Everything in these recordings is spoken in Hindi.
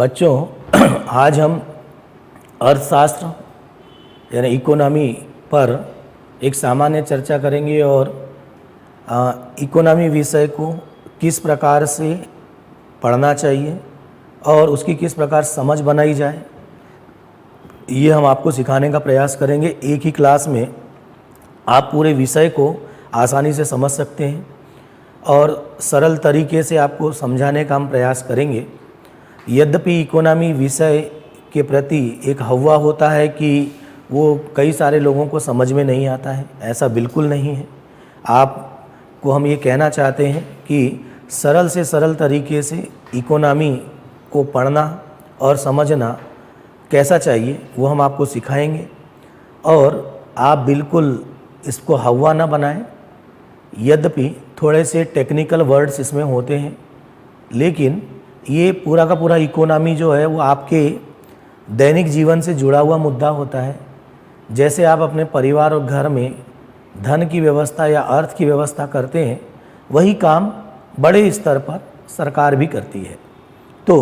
बच्चों, आज हम अर्थशास्त्र यानी इकोनॉमी पर एक सामान्य चर्चा करेंगे और इकोनॉमी विषय को किस प्रकार से पढ़ना चाहिए और उसकी किस प्रकार समझ बनाई जाए, ये हम आपको सिखाने का प्रयास करेंगे। एक ही क्लास में आप पूरे विषय को आसानी से समझ सकते हैं और सरल तरीके से आपको समझाने का हम प्रयास करेंगे। यद्यपि इकोनॉमी विषय के प्रति एक हव्वा होता है कि वो कई सारे लोगों को समझ में नहीं आता है, ऐसा बिल्कुल नहीं है। आपको हम ये कहना चाहते हैं कि सरल से सरल तरीके से इकोनॉमी को पढ़ना और समझना कैसा चाहिए वो हम आपको सिखाएंगे और आप बिल्कुल इसको हव्वा ना बनाएं। यद्यपि थोड़े से टेक्निकल वर्ड्स इसमें होते हैं, लेकिन ये पूरा का पूरा इकोनॉमी जो है वो आपके दैनिक जीवन से जुड़ा हुआ मुद्दा होता है। जैसे आप अपने परिवार और घर में धन की व्यवस्था या अर्थ की व्यवस्था करते हैं, वही काम बड़े स्तर पर सरकार भी करती है। तो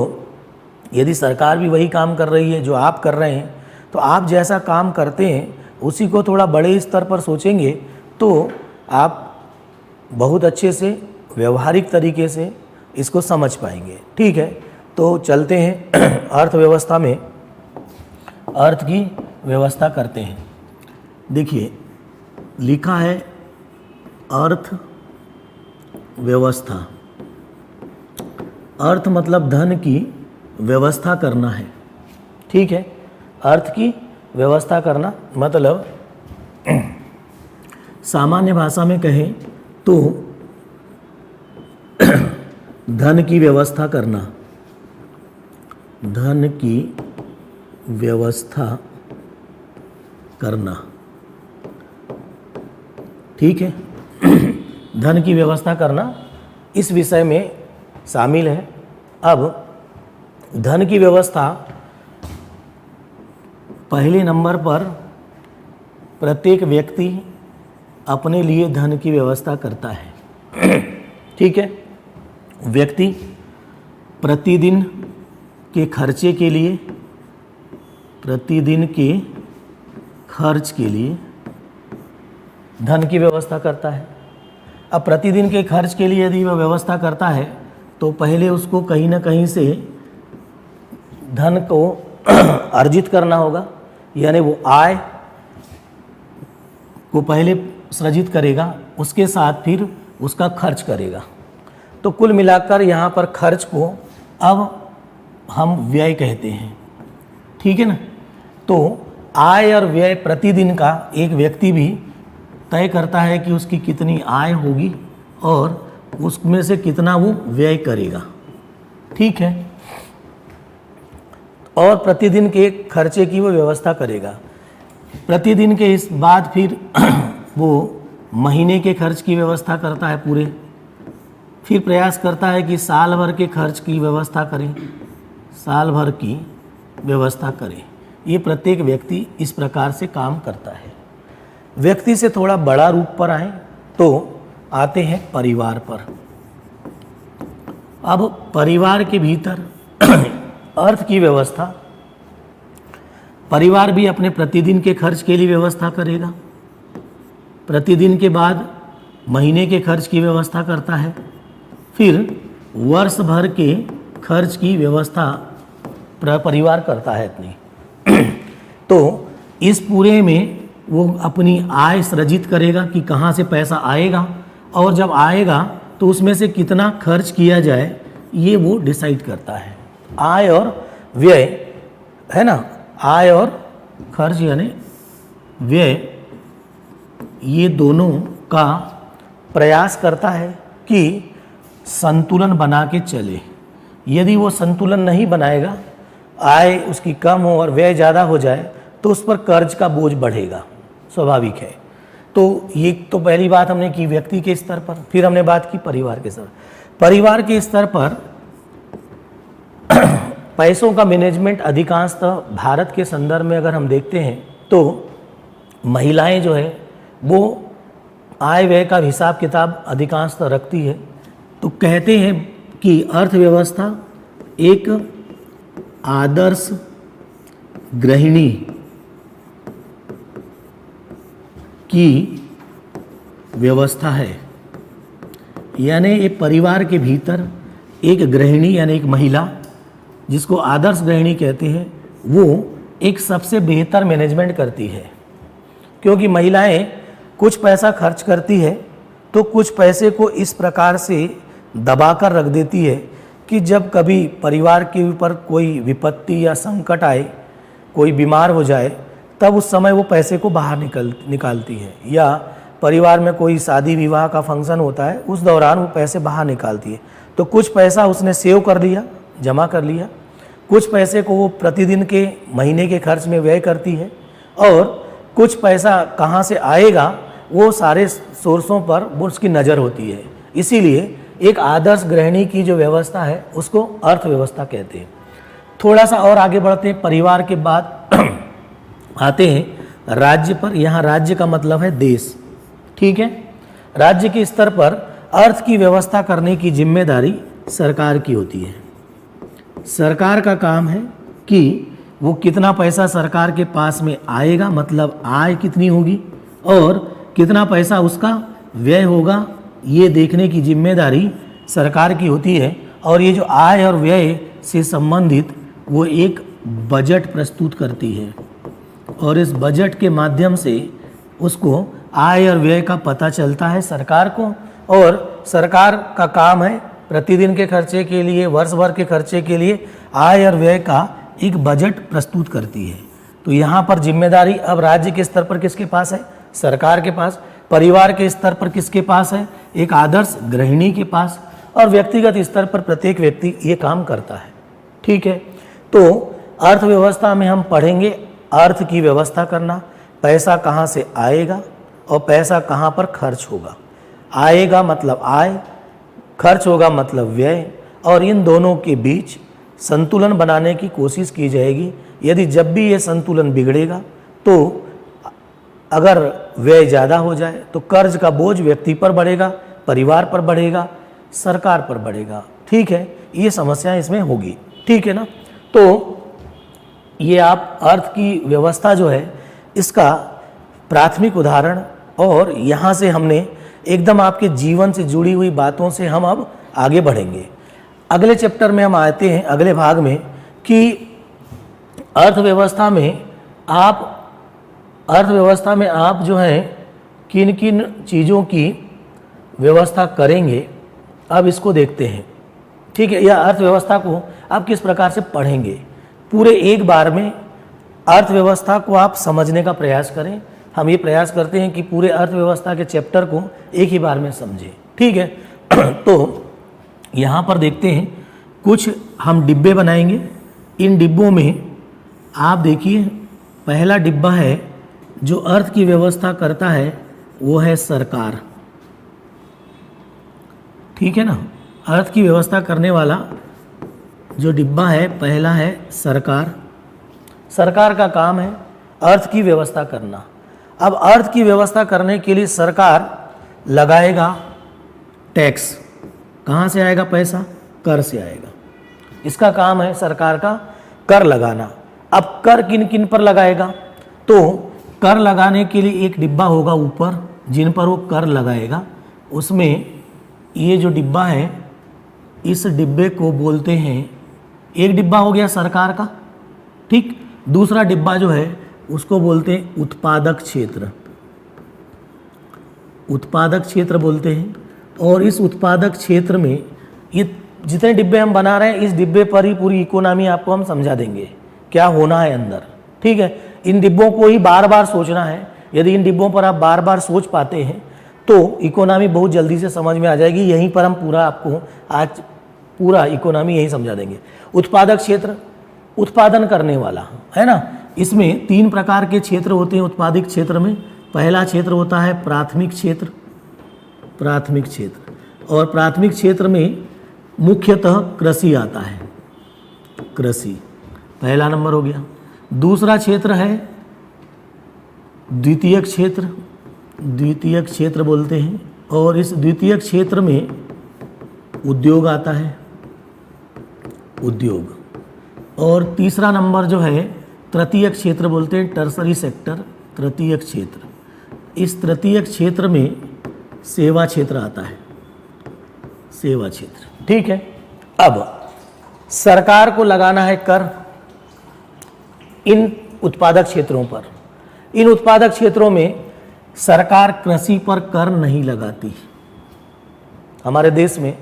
यदि सरकार भी वही काम कर रही है जो आप कर रहे हैं, तो आप जैसा काम करते हैं उसी को थोड़ा बड़े स्तर पर सोचेंगे तो आप बहुत अच्छे से व्यवहारिक तरीके से इसको समझ पाएंगे। ठीक है, तो चलते हैं अर्थव्यवस्था में अर्थ की व्यवस्था करते हैं। देखिए लिखा है अर्थ व्यवस्था। अर्थ मतलब धन की व्यवस्था करना है। ठीक है, अर्थ की व्यवस्था करना मतलब सामान्य भाषा में कहें तो धन की व्यवस्था करना, धन की व्यवस्था करना। ठीक है, धन की व्यवस्था करना इस विषय में शामिल है। अब धन की व्यवस्था पहले नंबर पर प्रत्येक व्यक्ति अपने लिए धन की व्यवस्था करता है। ठीक है, व्यक्ति प्रतिदिन के खर्चे के लिए, प्रतिदिन के खर्च के लिए धन की व्यवस्था करता है। अब प्रतिदिन के खर्च के लिए यदि वह व्यवस्था करता है तो पहले उसको कहीं ना कहीं से धन को अर्जित करना होगा, यानी वो आय को पहले सृजित करेगा, उसके साथ फिर उसका खर्च करेगा। तो कुल मिलाकर यहाँ पर खर्च को अब हम व्यय कहते हैं। ठीक है ना। तो आय और व्यय प्रतिदिन का एक व्यक्ति भी तय करता है कि उसकी कितनी आय होगी और उसमें से कितना वो व्यय करेगा। ठीक है, और प्रतिदिन के खर्चे की वो व्यवस्था करेगा। प्रतिदिन के इस बाद फिर वो महीने के खर्च की व्यवस्था करता है पूरे, फिर प्रयास करता है कि साल भर के खर्च की व्यवस्था करें, साल भर की व्यवस्था करें। ये प्रत्येक व्यक्ति इस प्रकार से काम करता है। व्यक्ति से थोड़ा बड़ा रूप पर आए तो आते हैं परिवार पर। अब परिवार के भीतर अर्थ की व्यवस्था, परिवार भी अपने प्रतिदिन के खर्च के लिए व्यवस्था करेगा, प्रतिदिन के बाद महीने के खर्च की व्यवस्था करता है, फिर वर्ष भर के खर्च की व्यवस्था परिवार करता है अपनी। तो इस पूरे में वो अपनी आय सृजित करेगा कि कहाँ से पैसा आएगा, और जब आएगा तो उसमें से कितना खर्च किया जाए ये वो डिसाइड करता है। आय और व्यय है ना, आय और खर्च यानी व्यय, ये दोनों का प्रयास करता है कि संतुलन बना के चले। यदि वो संतुलन नहीं बनाएगा, आय उसकी कम हो और व्यय ज़्यादा हो जाए तो उस पर कर्ज का बोझ बढ़ेगा, स्वाभाविक है। तो ये तो पहली बात हमने की व्यक्ति के स्तर पर, फिर हमने बात की परिवार के स्तर। परिवार के स्तर पर पैसों का मैनेजमेंट अधिकांशतः भारत के संदर्भ में अगर हम देखते हैं तो महिलाएं जो है वो आय व्यय का हिसाब किताब अधिकांशतः रखती है। तो कहते हैं कि अर्थव्यवस्था एक आदर्श गृहिणी की व्यवस्था है। यानी एक परिवार के भीतर एक गृहिणी यानी एक महिला, जिसको आदर्श गृहिणी कहते हैं, वो एक सबसे बेहतर मैनेजमेंट करती है। क्योंकि महिलाएं कुछ पैसा खर्च करती है तो कुछ पैसे को इस प्रकार से दबा कर रख देती है कि जब कभी परिवार के ऊपर कोई विपत्ति या संकट आए, कोई बीमार हो जाए, तब उस समय वो पैसे को बाहर निकालती है। या परिवार में कोई शादी विवाह का फंक्शन होता है, उस दौरान वो पैसे बाहर निकालती है। तो कुछ पैसा उसने सेव कर लिया, जमा कर लिया, कुछ पैसे को वो प्रतिदिन के महीने के खर्च में व्यय करती है, और कुछ पैसा कहाँ से आएगा वो सारे सोर्सों पर उसकी नज़र होती है। इसीलिए एक आदर्श गृहिणी की जो व्यवस्था है उसको अर्थव्यवस्था कहते हैं। थोड़ा सा और आगे बढ़ते हैं, परिवार के बाद आते हैं राज्य पर। यहाँ राज्य का मतलब है देश, ठीक है। राज्य के स्तर पर अर्थ की व्यवस्था करने की जिम्मेदारी सरकार की होती है। सरकार का काम है कि वो कितना पैसा सरकार के पास में आएगा, मतलब आय कितनी होगी, और कितना पैसा उसका व्यय होगा, ये देखने की जिम्मेदारी सरकार की होती है। और ये जो आय और व्यय से संबंधित वो एक बजट प्रस्तुत करती है, और इस बजट के माध्यम से उसको आय और व्यय का पता चलता है सरकार को। और सरकार का काम है प्रतिदिन के खर्चे के लिए, वर्ष भर के खर्चे के लिए आय और व्यय का एक बजट प्रस्तुत करती है। तो यहाँ पर जिम्मेदारी अब राज्य के स्तर पर किसके पास है? सरकार के पास। परिवार के स्तर पर किसके पास है? एक आदर्श गृहिणी के पास। और व्यक्तिगत स्तर पर प्रत्येक व्यक्ति ये काम करता है, ठीक है। तो अर्थव्यवस्था में हम पढ़ेंगे अर्थ की व्यवस्था करना, पैसा कहाँ से आएगा और पैसा कहाँ पर खर्च होगा। आएगा मतलब आय, खर्च होगा मतलब व्यय, और इन दोनों के बीच संतुलन बनाने की कोशिश की जाएगी। यदि जब भी ये संतुलन बिगड़ेगा तो अगर व्यय ज़्यादा हो जाए तो कर्ज का बोझ व्यक्ति पर बढ़ेगा, परिवार पर बढ़ेगा, सरकार पर बढ़ेगा, ठीक है। ये समस्याएं इसमें होगी, ठीक है ना। तो ये आप अर्थ की व्यवस्था जो है इसका प्राथमिक उदाहरण, और यहाँ से हमने एकदम आपके जीवन से जुड़ी हुई बातों से हम अब आगे बढ़ेंगे। अगले चैप्टर में हम आते हैं, अगले भाग में, कि अर्थव्यवस्था में आप जो है किन किन चीज़ों की व्यवस्था करेंगे, अब इसको देखते हैं, ठीक है। या अर्थव्यवस्था को आप किस प्रकार से पढ़ेंगे, पूरे एक बार में अर्थव्यवस्था को आप समझने का प्रयास करें। हम ये प्रयास करते हैं कि पूरे अर्थव्यवस्था के चैप्टर को एक ही बार में समझें, ठीक है। तो यहाँ पर देखते हैं, कुछ हम डिब्बे बनाएंगे। इन डिब्बों में आप देखिए, पहला डिब्बा है जो अर्थ की व्यवस्था करता है वो है सरकार, ठीक है ना। अर्थ की व्यवस्था करने वाला जो डिब्बा है पहला है सरकार। सरकार का काम है अर्थ की व्यवस्था करना। अब अर्थ की व्यवस्था करने के लिए सरकार लगाएगा टैक्स। कहाँ से आएगा पैसा? कर से आएगा। इसका काम है सरकार का कर लगाना। अब कर किन किन पर लगाएगा? तो कर लगाने के लिए एक डिब्बा होगा ऊपर जिन पर वो कर लगाएगा। उसमें ये जो डिब्बा है, इस डिब्बे को बोलते हैं, एक डिब्बा हो गया सरकार का, ठीक। दूसरा डिब्बा जो है उसको बोलते हैं उत्पादक क्षेत्र। उत्पादक क्षेत्र बोलते हैं। और इस उत्पादक क्षेत्र में ये जितने डिब्बे हम बना रहे हैं, इस डिब्बे पर ही पूरी इकोनॉमी आपको हम समझा देंगे क्या होना है अंदर, ठीक है। इन डिब्बों को ही बार बार सोचना है। यदि इन डिब्बों पर आप बार बार सोच पाते हैं तो इकोनॉमी बहुत जल्दी से समझ में आ जाएगी। यहीं पर हम पूरा आपको आज पूरा इकोनॉमी यही समझा देंगे। उत्पादक क्षेत्र, उत्पादन करने वाला, है ना। इसमें 3 प्रकार के क्षेत्र होते हैं उत्पादित क्षेत्र में। पहला क्षेत्र होता है प्राथमिक क्षेत्र। प्राथमिक क्षेत्र, और प्राथमिक क्षेत्र में मुख्यतः कृषि आता है। कृषि पहला नंबर हो गया। दूसरा क्षेत्र है द्वितीयक क्षेत्र। द्वितीयक क्षेत्र बोलते हैं, और इस द्वितीयक क्षेत्र में उद्योग आता है। उद्योग, और तीसरा नंबर जो है तृतीयक क्षेत्र बोलते हैं, टर्सरी सेक्टर, तृतीयक क्षेत्र। इस तृतीयक क्षेत्र में सेवा क्षेत्र आता है, सेवा क्षेत्र। ठीक है, अब सरकार को लगाना है कर इन उत्पादक क्षेत्रों पर। इन उत्पादक क्षेत्रों में सरकार कृषि पर कर नहीं लगाती। हमारे देश में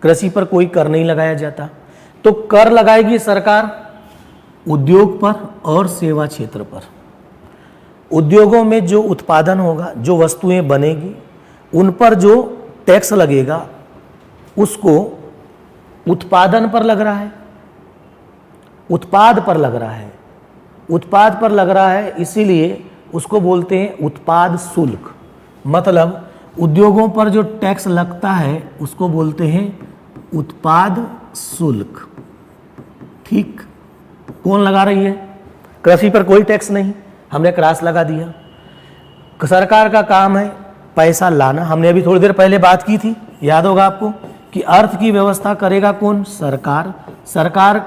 कृषि पर कोई कर नहीं लगाया जाता, तो कर लगाएगी सरकार उद्योग पर और सेवा क्षेत्र पर। उद्योगों में जो उत्पादन होगा, जो वस्तुएं बनेगी, उन पर जो टैक्स लगेगा उसको उत्पादन पर लग रहा है, उत्पाद पर लग रहा है, उत्पाद पर लग रहा है, इसीलिए उसको बोलते हैं उत्पाद शुल्क। मतलब उद्योगों पर जो टैक्स लगता है उसको बोलते हैं उत्पाद शुल्क। ठीक, कौन लगा रही है? कृषि पर कोई टैक्स नहीं, हमने क्रॉस लगा दिया। सरकार का काम है पैसा लाना। हमने अभी थोड़ी देर पहले बात की थी, याद होगा आपको, कि अर्थ की व्यवस्था करेगा कौन? सरकार। सरकार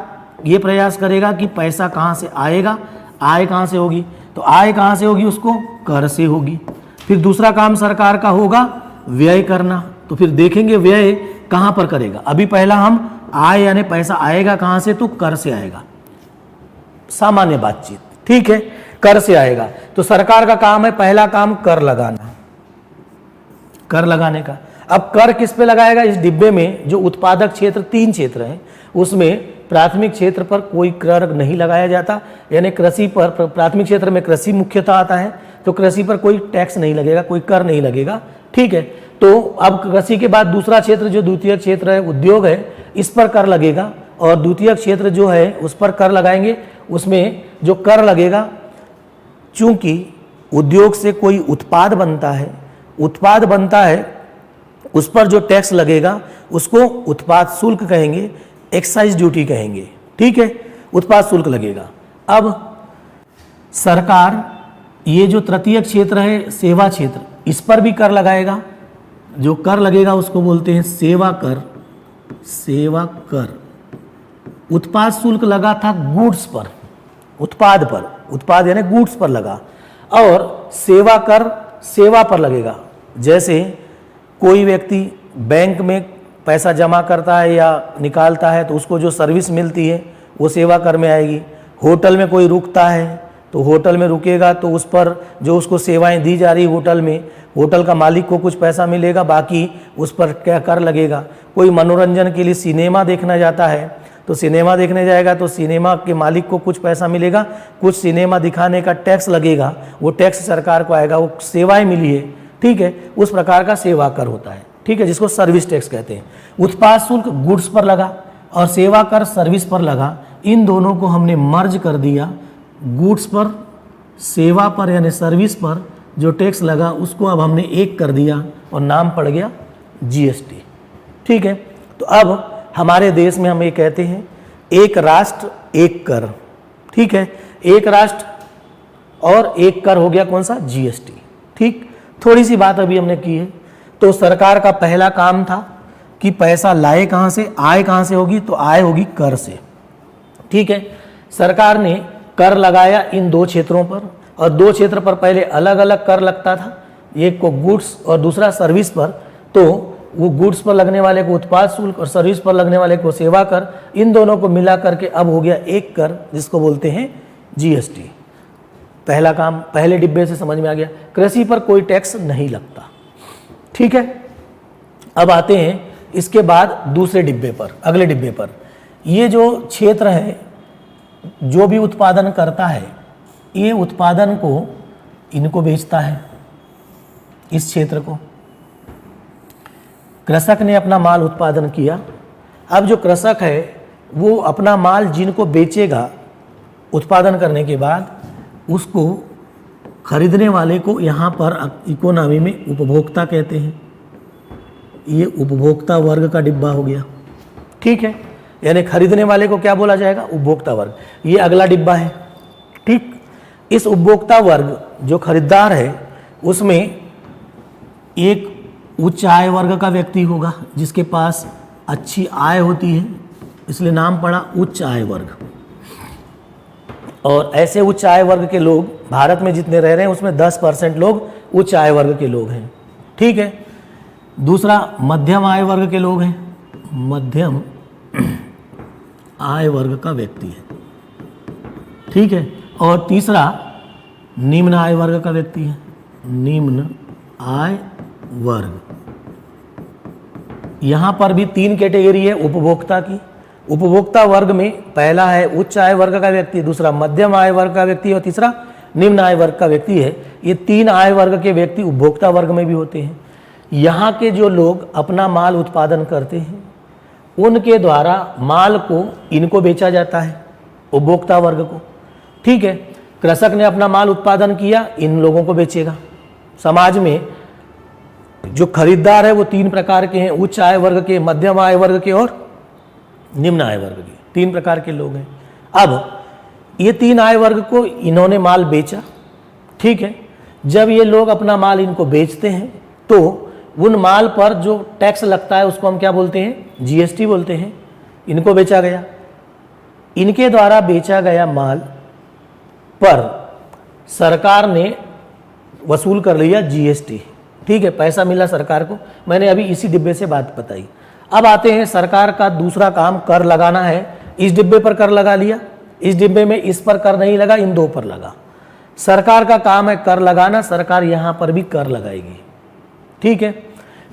ये प्रयास करेगा कि पैसा कहाँ से आएगा, आय कहाँ से होगी, तो आय कहाँ से होगी? उसको कर से होगी। फिर दूसरा काम सरकार का होगा व्यय करना, तो फिर देखेंगे व्यय कहाँ पर करेगा। अभी पहला हम आय यानी पैसा आएगा कहाँ से, तो कर से आएगा, सामान्य बातचीत। ठीक है, कर से आएगा, तो सरकार का काम है पहला काम कर लगाना, कर लगाने का। अब कर किस पे लगाएगा? इस डिब्बे में जो उत्पादक क्षेत्र 3 क्षेत्र हैं उसमें प्राथमिक क्षेत्र पर कोई कर नहीं लगाया जाता, यानी कृषि पर, प्राथमिक क्षेत्र में कृषि मुख्यतः आता है, तो कृषि पर कोई टैक्स नहीं लगेगा, कोई कर नहीं लगेगा। ठीक है, तो अब कृषि के बाद दूसरा क्षेत्र जो द्वितीय क्षेत्र है, उद्योग है, इस पर कर लगेगा, और द्वितीय क्षेत्र जो है उस पर कर लगाएंगे। उसमें जो कर लगेगा, चूंकि उद्योग से कोई उत्पाद बनता है, उत्पाद बनता है, उस पर जो टैक्स लगेगा उसको उत्पाद शुल्क कहेंगे, एक्साइज ड्यूटी कहेंगे। ठीक है, उत्पाद शुल्क लगेगा। अब सरकार ये जो तृतीय क्षेत्र है, सेवा क्षेत्र, इस पर भी कर लगाएगा। जो कर लगेगा उसको बोलते हैं सेवा कर, सेवा कर। उत्पाद शुल्क लगा था गुड्स पर, उत्पाद पर, उत्पाद यानी गुड्स पर लगा, और सेवा कर सेवा पर लगेगा। जैसे कोई व्यक्ति बैंक में पैसा जमा करता है या निकालता है तो उसको जो सर्विस मिलती है वो सेवा कर में आएगी। होटल में कोई रुकता है तो होटल में रुकेगा तो उस पर जो उसको सेवाएं दी जा रही होटल में, होटल का मालिक को कुछ पैसा मिलेगा, बाकी उस पर क्या कर लगेगा। कोई मनोरंजन के लिए सिनेमा देखना जाता है तो सिनेमा देखने जाएगा तो सिनेमा के मालिक को कुछ पैसा मिलेगा, कुछ सिनेमा दिखाने का टैक्स लगेगा, वो टैक्स सरकार को आएगा, वो सेवाएं मिली है। ठीक है, उस प्रकार का सेवा कर होता है। ठीक है, जिसको सर्विस टैक्स कहते हैं। उत्पाद शुल्क गुड्स पर लगा और सेवा कर सर्विस पर लगा, इन दोनों को हमने मर्ज कर दिया। गुड्स पर, सेवा पर यानी सर्विस पर जो टैक्स लगा उसको अब हमने एक कर दिया और नाम पड़ गया जीएसटी। ठीक है, तो अब हमारे देश में हम ये कहते हैं एक राष्ट्र एक कर। ठीक है, एक राष्ट्र और एक कर हो गया कौन सा? जीएसटी। ठीक, थोड़ी सी बात अभी हमने की है। तो सरकार का पहला काम था कि पैसा लाए कहाँ से, आय कहाँ से होगी, तो आय होगी कर से। ठीक है, सरकार ने कर लगाया इन 2 क्षेत्रों पर, और 2 क्षेत्र पर पहले अलग अलग कर लगता था, एक को गुड्स और दूसरा सर्विस पर। तो वो गुड्स पर लगने वाले को उत्पाद शुल्क और सर्विस पर लगने वाले को सेवा कर, इन दोनों को मिला करके अब हो गया एक कर, जिसको बोलते हैं जीएसटी। पहला काम पहले डिब्बे से समझ में आ गया, कृषि पर कोई टैक्स नहीं लगता। ठीक है, अब आते हैं इसके बाद दूसरे डिब्बे पर, अगले डिब्बे पर। ये जो क्षेत्र है, जो भी उत्पादन करता है, ये उत्पादन को इनको बेचता है, इस क्षेत्र को। कृषक ने अपना माल उत्पादन किया। अब जो कृषक है वो अपना माल जिनको बेचेगा उत्पादन करने के बाद, उसको खरीदने वाले को यहाँ पर इकोनॉमी में उपभोक्ता कहते हैं। ये उपभोक्ता वर्ग का डिब्बा हो गया। ठीक है, यानी खरीदने वाले को क्या बोला जाएगा? उपभोक्ता वर्ग। ये अगला डिब्बा है। ठीक, इस उपभोक्ता वर्ग जो खरीदार है उसमें एक उच्च आय वर्ग का व्यक्ति होगा, जिसके पास अच्छी आय होती है, इसलिए नाम पड़ा उच्च आय वर्ग। और ऐसे उच्च आय वर्ग के लोग भारत में जितने रह रहे हैं उसमें 10% लोग उच्च आय वर्ग के लोग हैं। ठीक है। दूसरा मध्यम आय वर्ग के लोग हैं, मध्यम आय वर्ग का व्यक्ति है। ठीक है। और तीसरा निम्न आय वर्ग का व्यक्ति है, निम्न आय वर्ग। यहां पर भी 3 कैटेगरी है उपभोक्ता की। उपभोक्ता वर्ग में पहला है उच्च आय वर्ग का व्यक्ति, दूसरा मध्यम आय वर्ग का व्यक्ति और तीसरा निम्न आय वर्ग का व्यक्ति है। ये 3 आय वर्ग के व्यक्ति उपभोक्ता वर्ग में भी होते हैं। यहाँ के जो लोग अपना माल उत्पादन करते हैं उनके द्वारा माल को इनको बेचा जाता है, उपभोक्ता वर्ग को। ठीक है। कृषक ने अपना माल उत्पादन किया, इन लोगों को बेचेगा। समाज में जो खरीदार है वो 3 प्रकार के हैं, उच्च आय वर्ग के, मध्यम आय वर्ग के और निम्न आय वर्ग के। 3 प्रकार के लोग हैं। अब ये 3 आय वर्ग को इन्होंने माल बेचा। ठीक है। जब ये लोग अपना माल इनको बेचते हैं तो उन माल पर जो टैक्स लगता है उसको हम क्या बोलते हैं, जीएसटी बोलते हैं। इनको बेचा गया, इनके द्वारा बेचा गया माल पर सरकार ने वसूल कर लिया जीएसटी। ठीक है। पैसा मिला सरकार को। मैंने अभी इसी डिब्बे से बात बताई। अब आते हैं, सरकार का दूसरा काम कर लगाना है। इस डिब्बे पर कर लगा लिया, इस डिब्बे में इस पर कर नहीं लगा, इन 2 पर लगा। सरकार का काम है कर लगाना, सरकार यहाँ पर भी कर लगाएगी। ठीक है।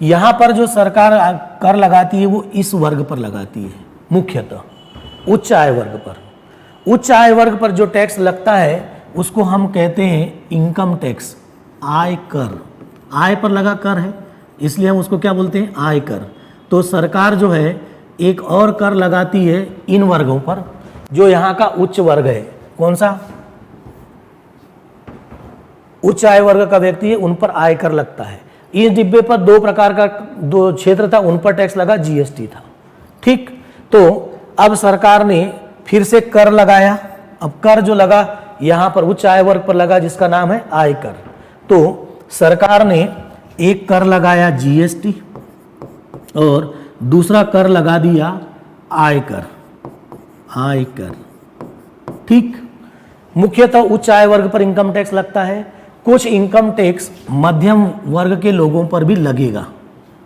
यहाँ पर जो सरकार कर लगाती है वो इस वर्ग पर लगाती है, मुख्यतः उच्च आय वर्ग पर। उच्च आय वर्ग पर जो टैक्स लगता है उसको हम कहते हैं इनकम टैक्स, आय कर। आय पर लगा कर है इसलिए हम उसको क्या बोलते हैं, आय कर। तो सरकार जो है एक और कर लगाती है इन वर्गों पर, जो यहाँ का उच्च वर्ग है। कौन सा? उच्च आय वर्ग का व्यक्ति है, उन पर आय कर लगता है। इस डिब्बे पर 2 प्रकार का 2 क्षेत्र था, उन पर टैक्स लगा, जीएसटी था। ठीक। तो अब सरकार ने फिर से कर लगाया। अब कर जो लगा यहाँ पर उच्च आय वर्ग पर लगा, जिसका नाम है आयकर। तो सरकार ने एक कर लगाया जीएसटी और दूसरा कर लगा दिया आयकर, आयकर। ठीक। मुख्यतः उच्च आय वर्ग पर इनकम टैक्स लगता है। कुछ इनकम टैक्स मध्यम वर्ग के लोगों पर भी लगेगा,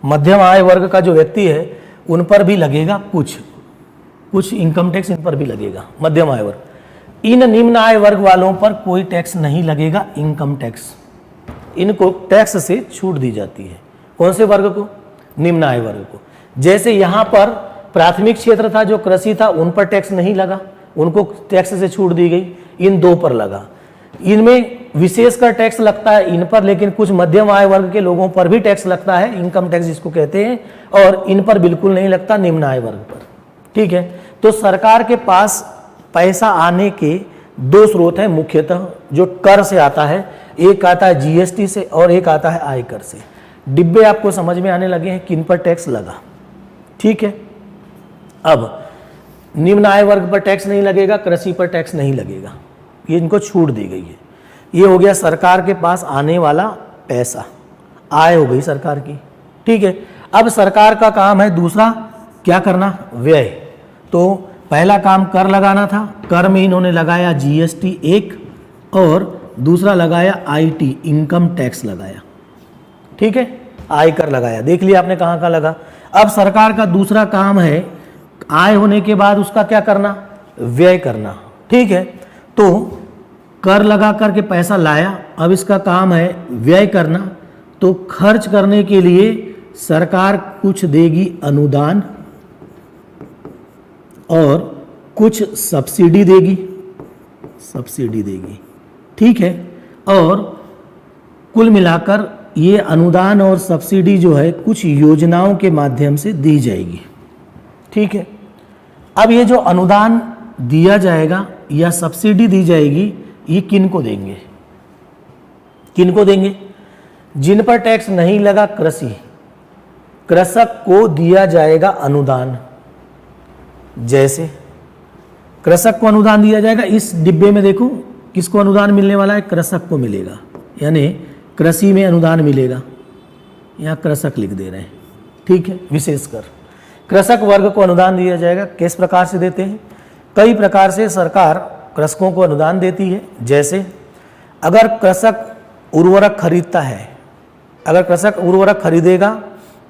मध्यम आय वर्ग का जो व्यक्ति है उन पर भी लगेगा, कुछ इनकम टैक्स इन पर भी लगेगा, मध्यम आय वर्ग। इन निम्न आय वर्ग वालों पर कोई टैक्स नहीं लगेगा, इनकम टैक्स। इनको टैक्स से छूट दी जाती है। कौन से वर्ग को? निम्न आय वर्ग को। जैसे यहाँ पर प्राथमिक क्षेत्र था, जो कृषि था, उन पर टैक्स नहीं लगा, उनको टैक्स से छूट दी गई। इन 2 पर लगा। इनमें विशेषकर टैक्स लगता है इन पर, लेकिन कुछ मध्यम आय वर्ग के लोगों पर भी टैक्स लगता है, इनकम टैक्स जिसको कहते हैं, और इन पर बिल्कुल नहीं लगता, निम्न आय वर्ग पर। ठीक है। तो सरकार के पास पैसा आने के 2 स्रोत हैं मुख्यतः, जो कर से आता है। एक आता है जीएसटी से और एक आता है आयकर से। डिब्बे आपको समझ में आने लगे हैं किन पर टैक्स लगा। ठीक है। अब निम्न आय वर्ग पर टैक्स नहीं लगेगा, कृषि पर टैक्स नहीं लगेगा, ये इनको छूट दी गई है। ये हो गया सरकार के पास आने वाला पैसा, आय हो गई सरकार की। ठीक है। अब सरकार का काम है दूसरा क्या करना, व्यय। तो पहला काम कर लगाना था, कर में इन्होंने लगाया जीएसटी एक, और दूसरा लगाया आईटी, इनकम टैक्स लगाया। ठीक है। आयकर लगाया, देख लिया आपने कहाँ कहाँ लगा। अब सरकार का दूसरा काम है आय होने के बाद उसका क्या करना, व्यय करना। ठीक है। तो कर लगा करके पैसा लाया, अब इसका काम है व्यय करना। तो खर्च करने के लिए सरकार कुछ देगी अनुदान और कुछ सब्सिडी देगी, ठीक है। और कुल मिलाकर ये अनुदान और सब्सिडी जो है कुछ योजनाओं के माध्यम से दी जाएगी। ठीक है। अब ये जो अनुदान दिया जाएगा या सब्सिडी दी जाएगी, ये किन को देंगे, जिन पर टैक्स नहीं लगा, कृषक को दिया जाएगा अनुदान। जैसे कृषक को अनुदान दिया जाएगा, इस डिब्बे में देखो किसको अनुदान मिलने वाला है, कृषक को मिलेगा, यानी कृषि में अनुदान मिलेगा। यहाँ कृषक लिख दे रहे हैं। ठीक है। विशेषकर कृषक वर्ग को अनुदान दिया जाएगा। किस प्रकार से देते हैं, कई प्रकार से सरकार कृषकों को अनुदान देती है। जैसे अगर कृषक उर्वरक खरीदता है, अगर कृषक उर्वरक खरीदेगा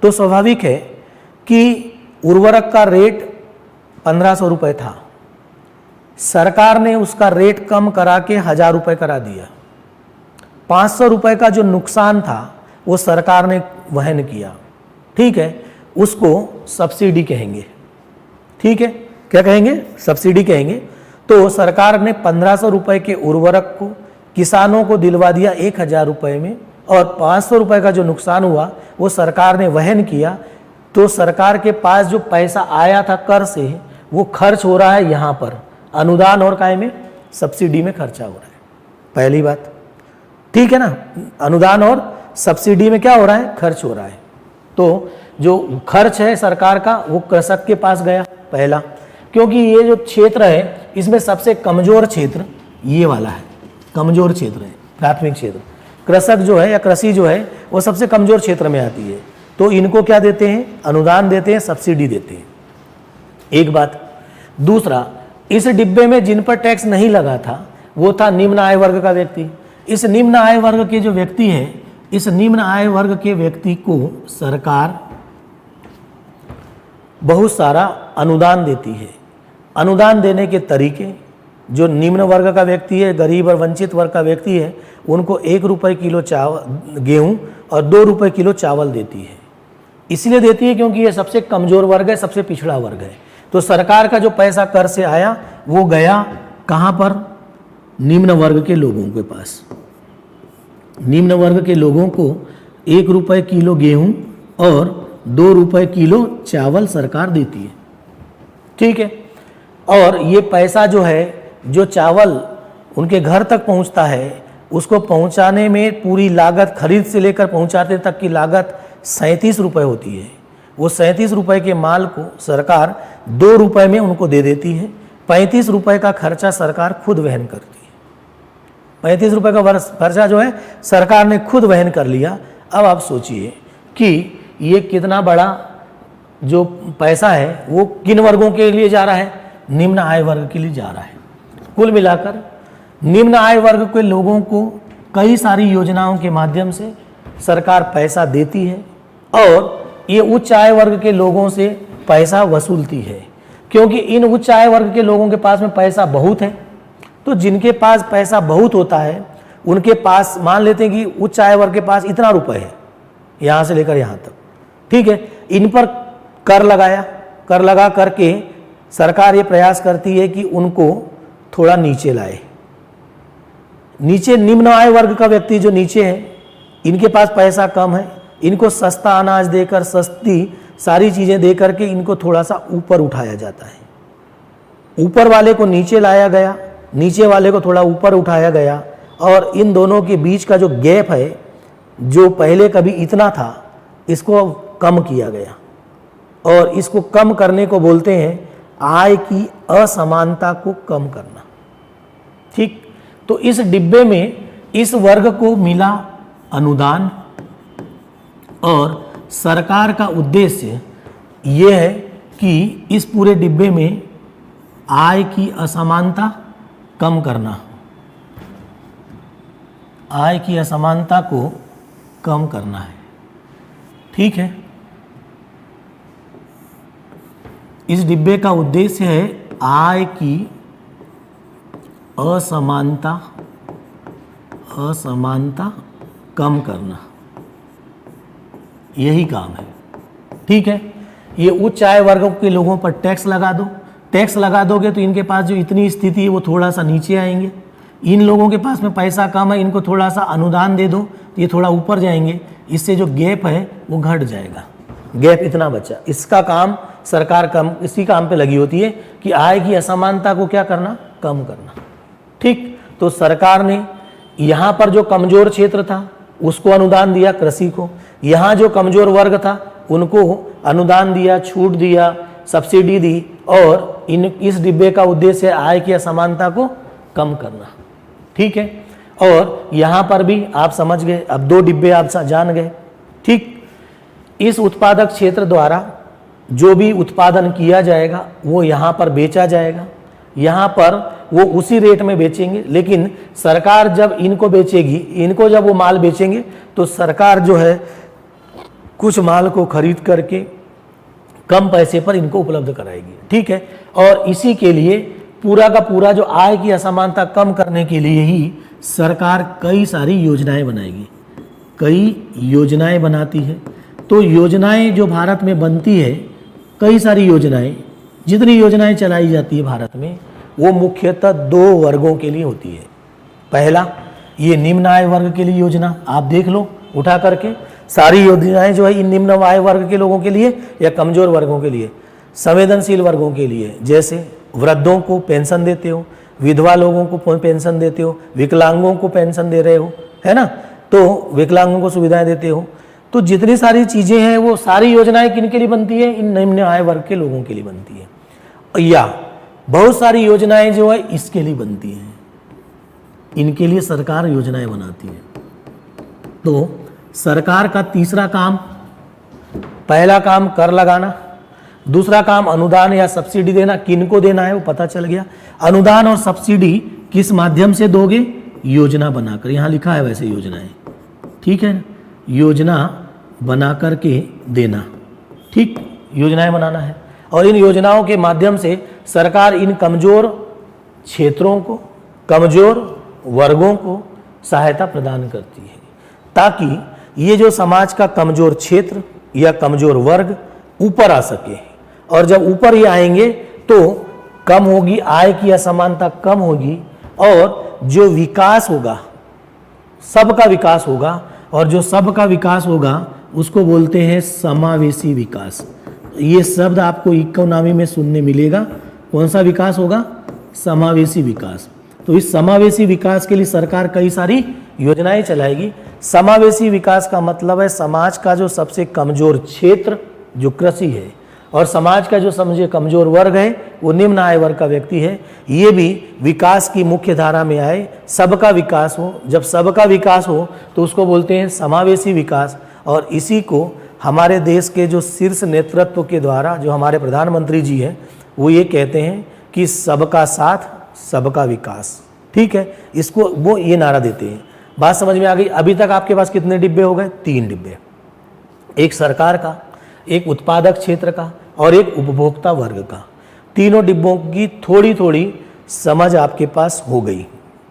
तो स्वाभाविक है कि उर्वरक का रेट 1500 रुपये था, सरकार ने उसका रेट कम करा के 1000 रुपये करा दिया। 500 रुपये का जो नुकसान था वो सरकार ने वहन किया, ठीक है, उसको सब्सिडी कहेंगे। ठीक है, क्या कहेंगे? सब्सिडी कहेंगे। तो सरकार ने 1500 रुपये के उर्वरक को किसानों को दिलवा दिया 1000 रुपये में, और 500 रुपये का जो नुकसान हुआ वो सरकार ने वहन किया। तो सरकार के पास जो पैसा आया था कर से, वो खर्च हो रहा है यहाँ पर अनुदान और काय में, सब्सिडी में खर्चा हो रहा है। पहली बात, ठीक है ना, अनुदान और सब्सिडी में क्या हो रहा है? खर्च हो रहा है। तो जो खर्च है सरकार का वो कृषक के पास गया, पहला, क्योंकि ये जो क्षेत्र है इसमें सबसे कमजोर क्षेत्र ये वाला है, कमजोर क्षेत्र है, प्राथमिक क्षेत्र। कृषक जो है या कृषि जो है वो सबसे कमजोर क्षेत्र में आती है। तो इनको क्या देते हैं? अनुदान देते हैं, सब्सिडी देते हैं। एक बात। दूसरा, इस डिब्बे में जिन पर टैक्स नहीं लगा था वो था निम्न आय वर्ग का व्यक्ति। इस निम्न आय वर्ग के जो व्यक्ति है, इस निम्न आय वर्ग के व्यक्ति को सरकार बहुत सारा अनुदान देती है। अनुदान देने के तरीके, जो निम्न वर्ग का व्यक्ति है, गरीब और वंचित वर्ग का व्यक्ति है, उनको 1 रुपये किलो चावल गेहूँ और 2 रुपये किलो चावल देती है। इसलिए देती है क्योंकि ये सबसे कमज़ोर वर्ग है, सबसे पिछड़ा वर्ग है। तो सरकार का जो पैसा कर से आया वो गया कहाँ पर? निम्न वर्ग के लोगों के पास। निम्न वर्ग के लोगों को 1 रुपये किलो गेहूँ और 2 रुपये किलो चावल सरकार देती है, ठीक है। और ये पैसा जो है, जो चावल उनके घर तक पहुंचता है, उसको पहुंचाने में पूरी लागत, खरीद से लेकर पहुंचाते तक की लागत 37 रुपये होती है। वो 37 रुपये के माल को सरकार 2 रुपये में उनको दे देती है। 35 रुपये का खर्चा सरकार खुद वहन करती है। 35 रुपये का खर्चा जो है सरकार ने खुद वहन कर लिया। अब आप सोचिए कि ये कितना बड़ा जो पैसा है वो किन वर्गों के लिए जा रहा है? निम्न आय वर्ग के लिए जा रहा है। कुल मिलाकर निम्न आय वर्ग के लोगों को कई सारी योजनाओं के माध्यम से सरकार पैसा देती है और ये उच्च आय वर्ग के लोगों से पैसा वसूलती है, क्योंकि इन उच्च आय वर्ग के लोगों के पास में पैसा बहुत है। तो जिनके पास पैसा बहुत होता है उनके पास, मान लेते हैं कि उच्च आय वर्ग के पास इतना रुपए है यहाँ से लेकर यहाँ तक, ठीक है, इन पर कर लगाया, कर लगा करके सरकार ये प्रयास करती है कि उनको थोड़ा नीचे लाए। नीचे निम्न आय वर्ग का व्यक्ति जो नीचे है, इनके पास पैसा कम है, इनको सस्ता अनाज देकर, सस्ती सारी चीज़ें दे करके इनको थोड़ा सा ऊपर उठाया जाता है। ऊपर वाले को नीचे लाया गया, नीचे वाले को थोड़ा ऊपर उठाया गया, और इन दोनों के बीच का जो गैप है, जो पहले कभी इतना था, इसको कम किया गया। और इसको कम करने को बोलते हैं आय की असमानता को कम करना, ठीक। तो इस डिब्बे में इस वर्ग को मिला अनुदान, और सरकार का उद्देश्य यह है कि इस पूरे डिब्बे में आय की असमानता कम करना, आय की असमानता को कम करना है, ठीक है। इस डिब्बे का उद्देश्य है आय की असमानता कम करना, यही काम है, ठीक है। ये उच्च आय वर्गों के लोगों पर टैक्स लगा दो, टैक्स लगा दोगे तो इनके पास जो इतनी स्थिति है वो थोड़ा सा नीचे आएंगे। इन लोगों के पास में पैसा कम है, इनको थोड़ा सा अनुदान दे दो तो ये थोड़ा ऊपर जाएंगे, इससे जो गैप है वो घट जाएगा। गैप इतना बचा, इसका काम सरकार कम इसी काम पे लगी होती है कि आय की असमानता को क्या करना? कम करना, ठीक। तो सरकार ने यहाँ पर जो कमजोर क्षेत्र था उसको अनुदान दिया, कृषि को। यहाँ जो कमजोर वर्ग था उनको अनुदान दिया, छूट दिया, सब्सिडी दी, और इस डिब्बे का उद्देश्य आय की असमानता को कम करना, ठीक है। और यहाँ पर भी आप समझ गए, अब 2 डिब्बे आप जान गए, ठीक। इस उत्पादक क्षेत्र द्वारा जो भी उत्पादन किया जाएगा वो यहाँ पर बेचा जाएगा। यहाँ पर वो उसी रेट में बेचेंगे। लेकिन सरकार जब इनको बेचेगी, इनको जब वो माल बेचेंगे तो सरकार जो है कुछ माल को खरीद करके कम पैसे पर इनको उपलब्ध कराएगी। ठीक है, और इसी के लिए पूरा का पूरा जो आय की असमानता कम करने के लिए ही सरकार कई सारी योजनाएं बनाएगी, कई योजनाएं बनाती है। तो योजनाएं जो भारत में बनती है, कई सारी योजनाएं, जितनी योजनाएं चलाई जाती है भारत में, वो मुख्यतः 2 वर्गों के लिए होती है। पहला, ये निम्न आय वर्ग के लिए योजना, आप देख लो उठा करके सारी योजनाएं जो है इन निम्न आय वर्ग के लोगों के लिए या कमजोर वर्गों के लिए, संवेदनशील वर्गों के लिए, जैसे वृद्धों को पेंशन देते हो, विधवा लोगों को पेंशन देते हो, विकलांगों को पेंशन दे रहे हो, है ना, तो विकलांगों को सुविधाएं देते हो। तो जितनी सारी चीज़ें हैं वो सारी योजनाएं किन के लिए बनती है? इन निम्न आय वर्ग के लोगों के लिए बनती है। या बहुत सारी योजनाएं जो है इसके लिए बनती हैं, इनके लिए सरकार योजनाएं बनाती है। तो सरकार का तीसरा काम, पहला काम कर लगाना, दूसरा काम अनुदान या सब्सिडी देना। किनको देना है वो पता चल गया। अनुदान और सब्सिडी किस माध्यम से दोगे? योजना बनाकर, यहाँ लिखा है वैसे योजनाएं, ठीक है, योजना बना करके देना। ठीक, योजनाएं बनाना है और इन योजनाओं के माध्यम से सरकार इन कमजोर क्षेत्रों को, कमजोर वर्गों को सहायता प्रदान करती है, ताकि ये जो समाज का कमजोर क्षेत्र या कमजोर वर्ग ऊपर आ सके। और जब ऊपर ही आएंगे तो कम होगी, आय की असमानता कम होगी और जो विकास होगा, सबका विकास होगा, और जो सबका विकास होगा उसको बोलते हैं समावेशी विकास। ये शब्द आपको इकोनॉमी में सुनने मिलेगा। कौन सा विकास होगा? समावेशी विकास। तो इस समावेशी विकास के लिए सरकार कई सारी योजनाएं चलाएगी। समावेशी विकास का मतलब है समाज का जो सबसे कमजोर क्षेत्र जो कृषि है, और समाज का जो समझे कमजोर वर्ग है वो निम्न आय वर्ग का व्यक्ति है, ये भी विकास की मुख्य धारा में आए, सबका विकास हो। जब सबका विकास हो तो उसको बोलते हैं समावेशी विकास। और इसी को हमारे देश के जो शीर्ष नेतृत्व के द्वारा जो हमारे प्रधानमंत्री जी हैं वो ये कहते हैं कि सबका साथ सबका विकास। ठीक है, इसको वो ये नारा देते हैं। बात समझ में आ गई? अभी तक आपके पास कितने डिब्बे हो गए? 3 डिब्बे, एक सरकार का, एक उत्पादक क्षेत्र का और एक उपभोक्ता वर्ग का। तीनों डिब्बों की थोड़ी थोड़ी समझ आपके पास हो गई।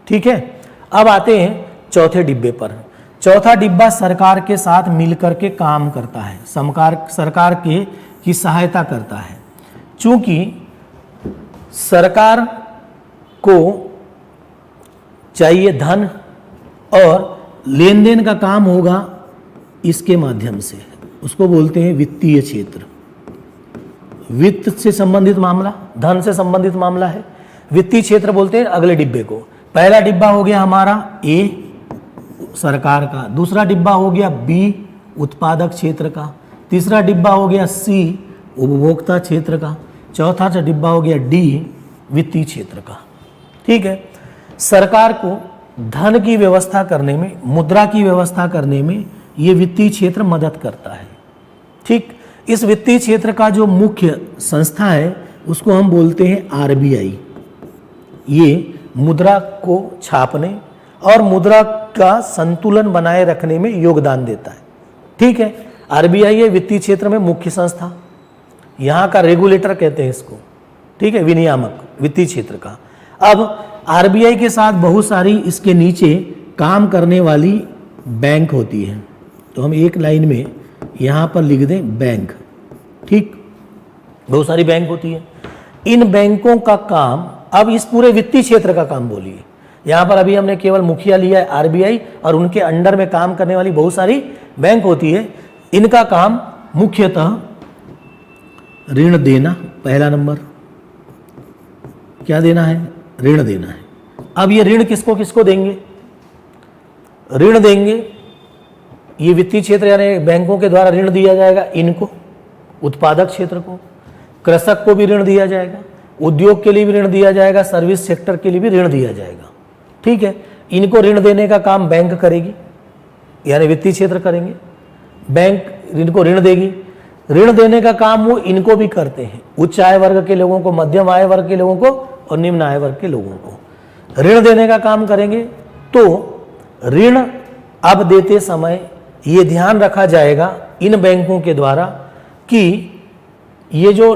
ठीक है, अब आते हैं चौथे डिब्बे पर। चौथा डिब्बा सरकार के साथ मिलकर के काम करता है, सरकार की सहायता करता है। चूंकि सरकार को चाहिए धन और लेन देन का काम होगा इसके माध्यम से, उसको बोलते हैं वित्तीय क्षेत्र। वित्त से संबंधित मामला, धन से संबंधित मामला है, वित्तीय क्षेत्र बोलते हैं अगले डिब्बे को। पहला डिब्बा हो गया हमारा ए, सरकार का। दूसरा डिब्बा हो गया बी, उत्पादक क्षेत्र का। तीसरा डिब्बा हो गया सी, उपभोक्ता क्षेत्र का। चौथा डिब्बा हो गया डी, वित्तीय क्षेत्र का। ठीक है, सरकार को धन की व्यवस्था करने में, मुद्रा की व्यवस्था करने में ये वित्तीय क्षेत्र मदद करता है। ठीक, इस वित्तीय क्षेत्र का जो मुख्य संस्था है उसको हम बोलते हैं आरबीआई। ये मुद्रा को छापने और मुद्रा का संतुलन बनाए रखने में योगदान देता है। ठीक है, आरबीआई है वित्तीय क्षेत्र में मुख्य संस्था, यहाँ का रेगुलेटर कहते हैं इसको। ठीक है, विनियामक वित्तीय क्षेत्र का। अब आरबीआई के साथ बहुत सारी इसके नीचे काम करने वाली बैंक होती है, तो हम एक लाइन में यहाँ पर लिख दें बैंक। ठीक, बहुत सारी बैंक होती है। इन बैंकों का काम, अब इस पूरे वित्तीय क्षेत्र का काम बोलिए। यहाँ पर अभी हमने केवल मुखिया लिया है आरबीआई, और उनके अंडर में काम करने वाली बहुत सारी बैंक होती है। इनका काम मुख्यतः ऋण देना, पहला नंबर क्या देना है? ऋण देना है। अब ये ऋण किसको किसको देंगे? ऋण देंगे, ये वित्तीय क्षेत्र यानी बैंकों के द्वारा ऋण दिया जाएगा इनको, उत्पादक क्षेत्र को, कृषक को भी ऋण दिया जाएगा, उद्योग के लिए भी ऋण दिया जाएगा, सर्विस सेक्टर के लिए भी ऋण दिया जाएगा। ठीक है, इनको ऋण देने का काम बैंक करेगी, यानी वित्तीय क्षेत्र करेंगे। बैंक इनको ऋण देगी, ऋण देने का काम वो इनको भी करते हैं, उच्च आय वर्ग के लोगों को, मध्यम आय वर्ग के लोगों को और निम्न आय वर्ग के लोगों को। ऋण देने का काम करेंगे तो ऋण अब देते समय ये ध्यान रखा जाएगा इन बैंकों के द्वारा कि ये जो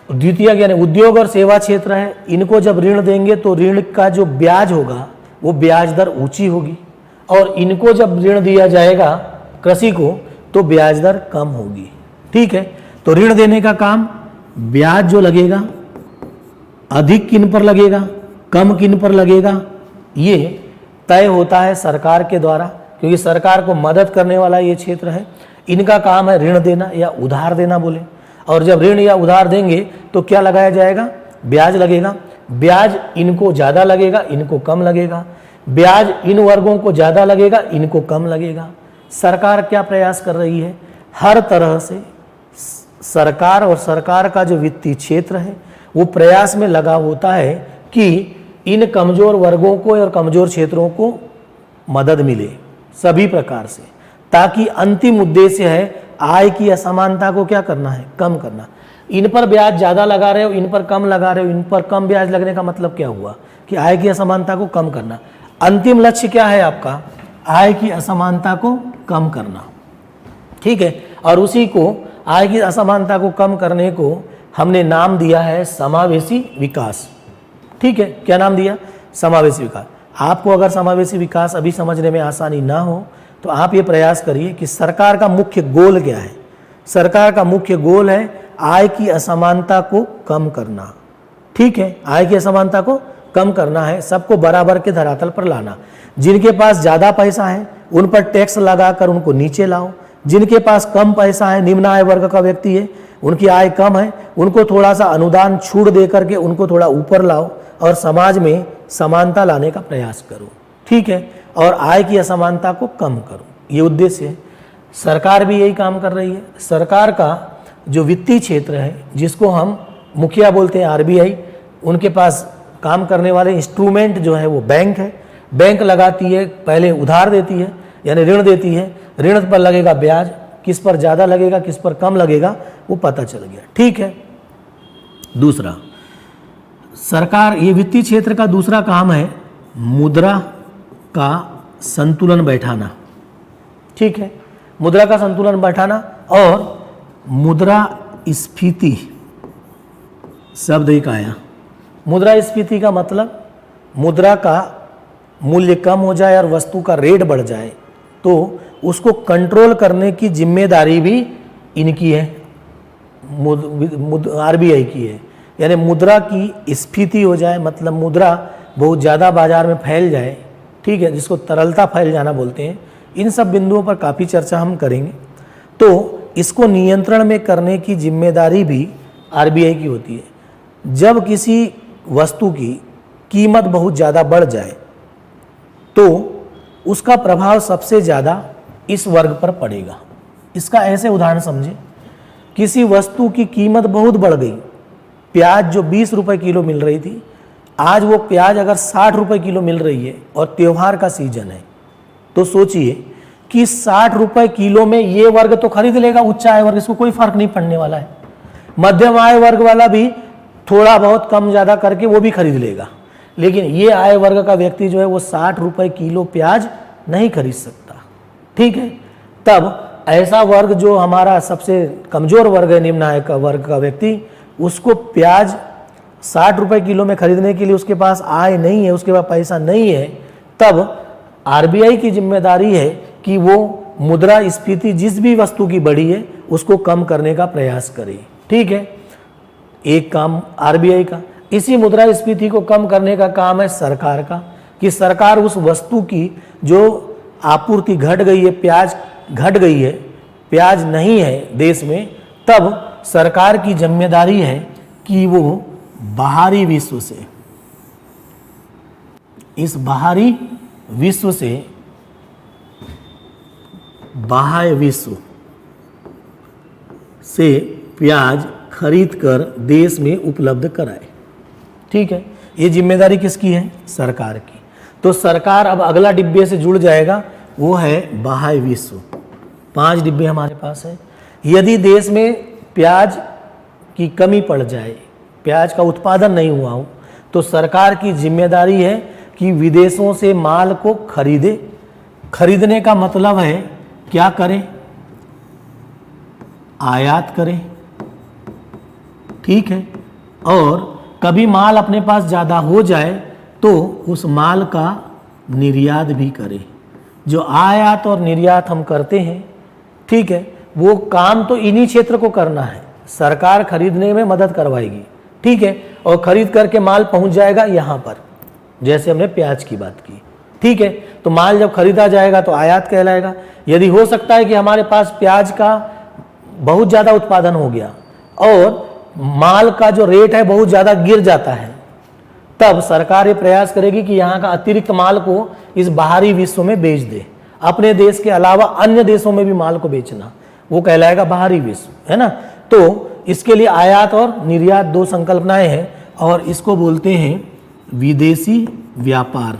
द्वितीय यानी उद्योग और सेवा क्षेत्र है, इनको जब ऋण देंगे तो ऋण का जो ब्याज होगा वो ब्याज दर ऊंची होगी, और इनको जब ऋण दिया जाएगा कृषि को तो ब्याज दर कम होगी। ठीक है, तो ऋण देने का काम ब्याज जो लगेगा अधिक किन पर लगेगा, कम किन पर लगेगा, ये तय होता है सरकार के द्वारा, क्योंकि सरकार को मदद करने वाला ये क्षेत्र है। इनका काम है ऋण देना या उधार देना बोले, और जब ऋण या उधार देंगे तो क्या लगाया जाएगा, ब्याज लगेगा। ब्याज इनको ज़्यादा लगेगा, इनको कम लगेगा। ब्याज इन वर्गों को ज़्यादा लगेगा, इनको कम लगेगा। सरकार क्या प्रयास कर रही है, हर तरह से सरकार और सरकार का जो वित्तीय क्षेत्र है वो प्रयास में लगा होता है कि इन कमज़ोर वर्गों को और कमज़ोर क्षेत्रों को मदद मिले सभी प्रकार से, ताकि अंतिम उद्देश्य है आय की असमानता को क्या करना है, कम करना। इन पर ब्याज ज़्यादा लगा रहे हो, इन पर कम लगा रहे हो, इन पर कम ब्याज लगने का मतलब क्या हुआ कि आय की असमानता को कम करना। अंतिम लक्ष्य क्या है आपका, आय की असमानता को कम करना। ठीक है, और उसी को आय की असमानता को कम करने को हमने नाम दिया है समावेशी विकास। ठीक है, क्या नाम दिया, समावेशी विकास। आपको अगर समावेशी विकास अभी समझने में आसानी ना हो तो आप ये प्रयास करिए कि सरकार का मुख्य गोल क्या है। सरकार का मुख्य गोल है आय की असमानता को कम करना। ठीक है, आय की असमानता को कम करना है, सबको बराबर के धरातल पर लाना। जिनके पास ज़्यादा पैसा है उन पर टैक्स लगाकर उनको नीचे लाओ, जिनके पास कम पैसा है, निम्न आय वर्ग का व्यक्ति है, उनकी आय कम है, उनको थोड़ा सा अनुदान छूट दे करके उनको थोड़ा ऊपर लाओ और समाज में समानता लाने का प्रयास करो। ठीक है, और आय की असमानता को कम करो, ये उद्देश्य है। सरकार भी यही काम कर रही है। सरकार का जो वित्तीय क्षेत्र है जिसको हम मुखिया बोलते हैं आरबीआई, उनके पास काम करने वाले इंस्ट्रूमेंट जो है वो बैंक है। बैंक लगाती है, पहले उधार देती है यानी ऋण देती है, ऋण पर लगेगा ब्याज, किस पर ज़्यादा लगेगा किस पर कम लगेगा वो पता चल गया। ठीक है, दूसरा सरकार ये वित्तीय क्षेत्र का दूसरा काम है मुद्रा का संतुलन बैठाना। ठीक है, मुद्रा का संतुलन बैठाना और मुद्रास्फीति शब्द एक आया। मुद्रास्फीति का मतलब मुद्रा का मूल्य कम हो जाए और वस्तु का रेट बढ़ जाए तो उसको कंट्रोल करने की जिम्मेदारी भी इनकी है, आरबीआई की है। यानी मुद्रा की स्फीति हो जाए मतलब मुद्रा बहुत ज़्यादा बाजार में फैल जाए, ठीक है, जिसको तरलता फैल जाना बोलते हैं। इन सब बिंदुओं पर काफ़ी चर्चा हम करेंगे। तो इसको नियंत्रण में करने की जिम्मेदारी भी आरबीआई की होती है। जब किसी वस्तु की कीमत बहुत ज़्यादा बढ़ जाए तो उसका प्रभाव सबसे ज़्यादा इस वर्ग पर पड़ेगा। इसका ऐसे उदाहरण समझें, किसी वस्तु की कीमत बहुत बढ़ गई, प्याज जो 20 रुपए किलो मिल रही थी, आज वो प्याज अगर 60 रुपए किलो मिल रही है और त्योहार का सीजन है, तो सोचिए कि 60 रुपए किलो में ये वर्ग तो खरीद लेगा, उच्च आय वर्ग, इसको कोई फर्क नहीं पड़ने वाला है। मध्यम आय वर्ग वाला भी थोड़ा बहुत कम ज़्यादा करके वो भी खरीद लेगा, लेकिन ये आय वर्ग का व्यक्ति जो है वो 60 रुपए किलो प्याज नहीं खरीद सकता। ठीक है, तब ऐसा वर्ग जो हमारा सबसे कमज़ोर वर्ग है, निम्न आय का वर्ग का व्यक्ति, उसको प्याज 60 रुपए किलो में खरीदने के लिए उसके पास आय नहीं है, उसके पास पैसा नहीं है, तब आरबीआई की जिम्मेदारी है कि वो मुद्रास्फीति जिस भी वस्तु की बढ़ी है उसको कम करने का प्रयास करे। ठीक है, एक काम आरबीआई का। इसी मुद्रास्फीति को कम करने का काम है सरकार का, कि सरकार उस वस्तु की जो आपूर्ति घट गई है, प्याज घट गई है, प्याज नहीं है देश में, तब सरकार की जिम्मेदारी है कि वो बाहरी विश्व से, इस बाहरी विश्व से, बाह्य विश्व से प्याज खरीद कर देश में उपलब्ध कराए। ठीक है, ये जिम्मेदारी किसकी है, सरकार की। तो सरकार अब अगला डिब्बे से जुड़ जाएगा, वो है बाह्य विश्व। 5 डिब्बे हमारे पास है। यदि देश में प्याज की कमी पड़ जाए, प्याज का उत्पादन नहीं हुआ हो, तो सरकार की जिम्मेदारी है कि विदेशों से माल को खरीदे। खरीदने का मतलब है क्या करें? आयात करें, ठीक है। और कभी माल अपने पास ज़्यादा हो जाए तो उस माल का निर्यात भी करें। जो आयात और निर्यात हम करते हैं, ठीक है, वो काम तो इन्हीं क्षेत्र को करना है। सरकार खरीदने में मदद करवाएगी, ठीक है, और खरीद करके माल पहुंच जाएगा यहाँ पर, जैसे हमने प्याज की बात की, ठीक है। तो माल जब खरीदा जाएगा तो आयात कहलाएगा। यदि हो सकता है कि हमारे पास प्याज का बहुत ज़्यादा उत्पादन हो गया और माल का जो रेट है बहुत ज़्यादा गिर जाता है, तब सरकार ये प्रयास करेगी कि यहाँ का अतिरिक्त माल को इस बाहरी विश्व में बेच दे। अपने देश के अलावा अन्य देशों में भी माल को बेचना, वो कहलाएगा बाहरी विश्व, है ना। तो इसके लिए आयात और निर्यात दो संकल्पनाएं हैं और इसको बोलते हैं विदेशी व्यापार,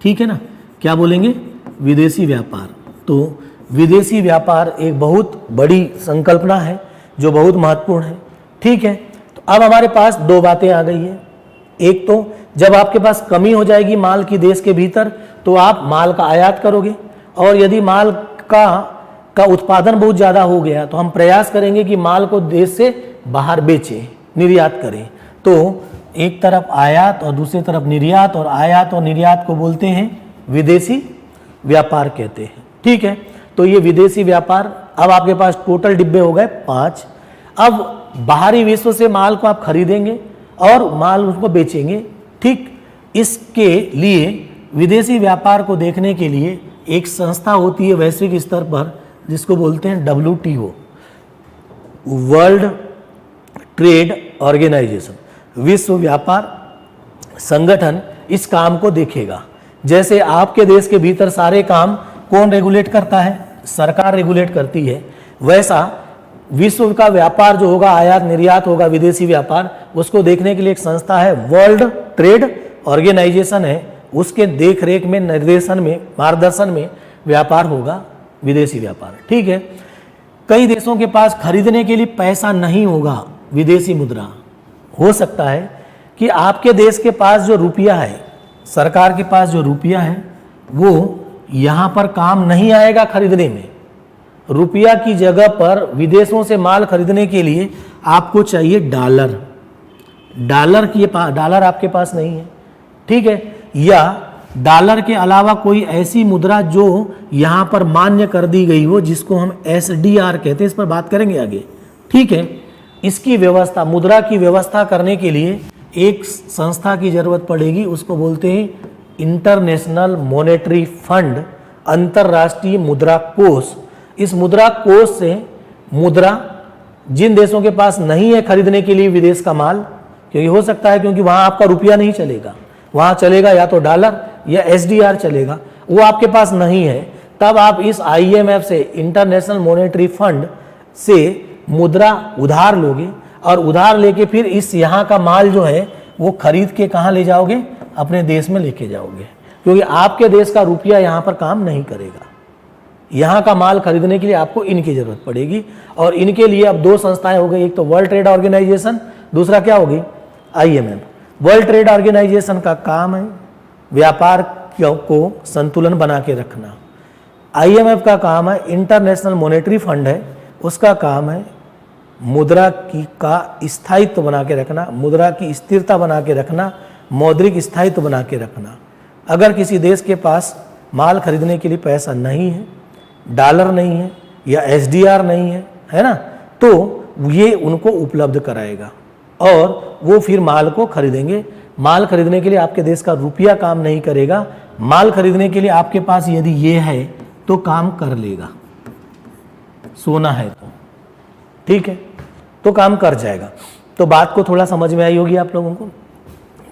ठीक है ना। क्या बोलेंगे? विदेशी व्यापार। तो विदेशी व्यापार एक बहुत बड़ी संकल्पना है जो बहुत महत्वपूर्ण है, ठीक है। तो अब हमारे पास दो बातें आ गई है। एक तो जब आपके पास कमी हो जाएगी माल की देश के भीतर तो आप माल का आयात करोगे, और यदि माल का उत्पादन बहुत ज़्यादा हो गया तो हम प्रयास करेंगे कि माल को देश से बाहर बेचें, निर्यात करें। तो एक तरफ आयात और दूसरी तरफ निर्यात, और आयात और निर्यात को बोलते हैं विदेशी व्यापार कहते हैं, ठीक है। तो ये विदेशी व्यापार, अब आपके पास टोटल डिब्बे हो गए 5। अब बाहरी विश्व से माल को आप खरीदेंगे और माल उसको बेचेंगे, ठीक। इसके लिए विदेशी व्यापार को देखने के लिए एक संस्था होती है वैश्विक स्तर पर जिसको बोलते हैं WTO, वर्ल्ड ट्रेड ऑर्गेनाइजेशन, विश्व व्यापार संगठन इस काम को देखेगा। जैसे आपके देश के भीतर सारे काम कौन रेगुलेट करता है? सरकार रेगुलेट करती है। वैसा विश्व का व्यापार जो होगा, आयात निर्यात होगा, विदेशी व्यापार, उसको देखने के लिए एक संस्था है वर्ल्ड ट्रेड ऑर्गेनाइजेशन है, उसके देख रेख में, निर्देशन में, मार्गदर्शन में व्यापार होगा, विदेशी व्यापार, ठीक है। कई देशों के पास खरीदने के लिए पैसा नहीं होगा विदेशी मुद्रा। हो सकता है कि आपके देश के पास जो रुपया है, सरकार के पास जो रुपया है, वो यहाँ पर काम नहीं आएगा खरीदने में। रुपया की जगह पर विदेशों से माल खरीदने के लिए आपको चाहिए डॉलर। डॉलर आपके पास नहीं है, ठीक है, या डॉलर के अलावा कोई ऐसी मुद्रा जो यहाँ पर मान्य कर दी गई हो, जिसको हम SDR कहते हैं, इस पर बात करेंगे आगे, ठीक है। इसकी व्यवस्था, मुद्रा की व्यवस्था करने के लिए एक संस्था की जरूरत पड़ेगी, उसको बोलते हैं इंटरनेशनल मॉनेटरी फंड, अंतर्राष्ट्रीय मुद्रा कोष। इस मुद्रा कोष से मुद्रा जिन देशों के पास नहीं है खरीदने के लिए विदेश का माल, क्योंकि हो सकता है क्योंकि वहाँ आपका रुपया नहीं चलेगा, वहाँ चलेगा या तो डॉलर या SDR चलेगा, वो आपके पास नहीं है, तब आप इस IMF से, इंटरनेशनल मॉनेटरी फंड से मुद्रा उधार लोगे और उधार लेके फिर इस यहाँ का माल जो है वो खरीद के कहाँ ले जाओगे? अपने देश में लेके जाओगे, क्योंकि आपके देश का रुपया यहाँ पर काम नहीं करेगा। यहाँ का माल खरीदने के लिए आपको इनकी जरूरत पड़ेगी, और इनके लिए अब दो संस्थाएं हो गई, एक तो वर्ल्ड ट्रेड ऑर्गेनाइजेशन, दूसरा क्या होगी? IMF। वर्ल्ड ट्रेड ऑर्गेनाइजेशन का काम है व्यापार को संतुलन बना के रखना। IMF का काम है, इंटरनेशनल मॉनेटरी फंड है, उसका काम है मुद्रा की का स्थायित्व बना के रखना, मुद्रा की स्थिरता बना के रखना, मौद्रिक स्थायित्व बना के रखना। अगर किसी देश के पास माल खरीदने के लिए पैसा नहीं है, डॉलर नहीं है या SDR नहीं है, है ना, तो ये उनको उपलब्ध कराएगा और वो फिर माल को खरीदेंगे। माल खरीदने के लिए आपके देश का रुपया काम नहीं करेगा, माल खरीदने के लिए आपके पास यदि ये है तो काम कर लेगा, सोना है तो, ठीक है, तो काम कर जाएगा। तो बात को थोड़ा समझ में आई होगी आप लोगों को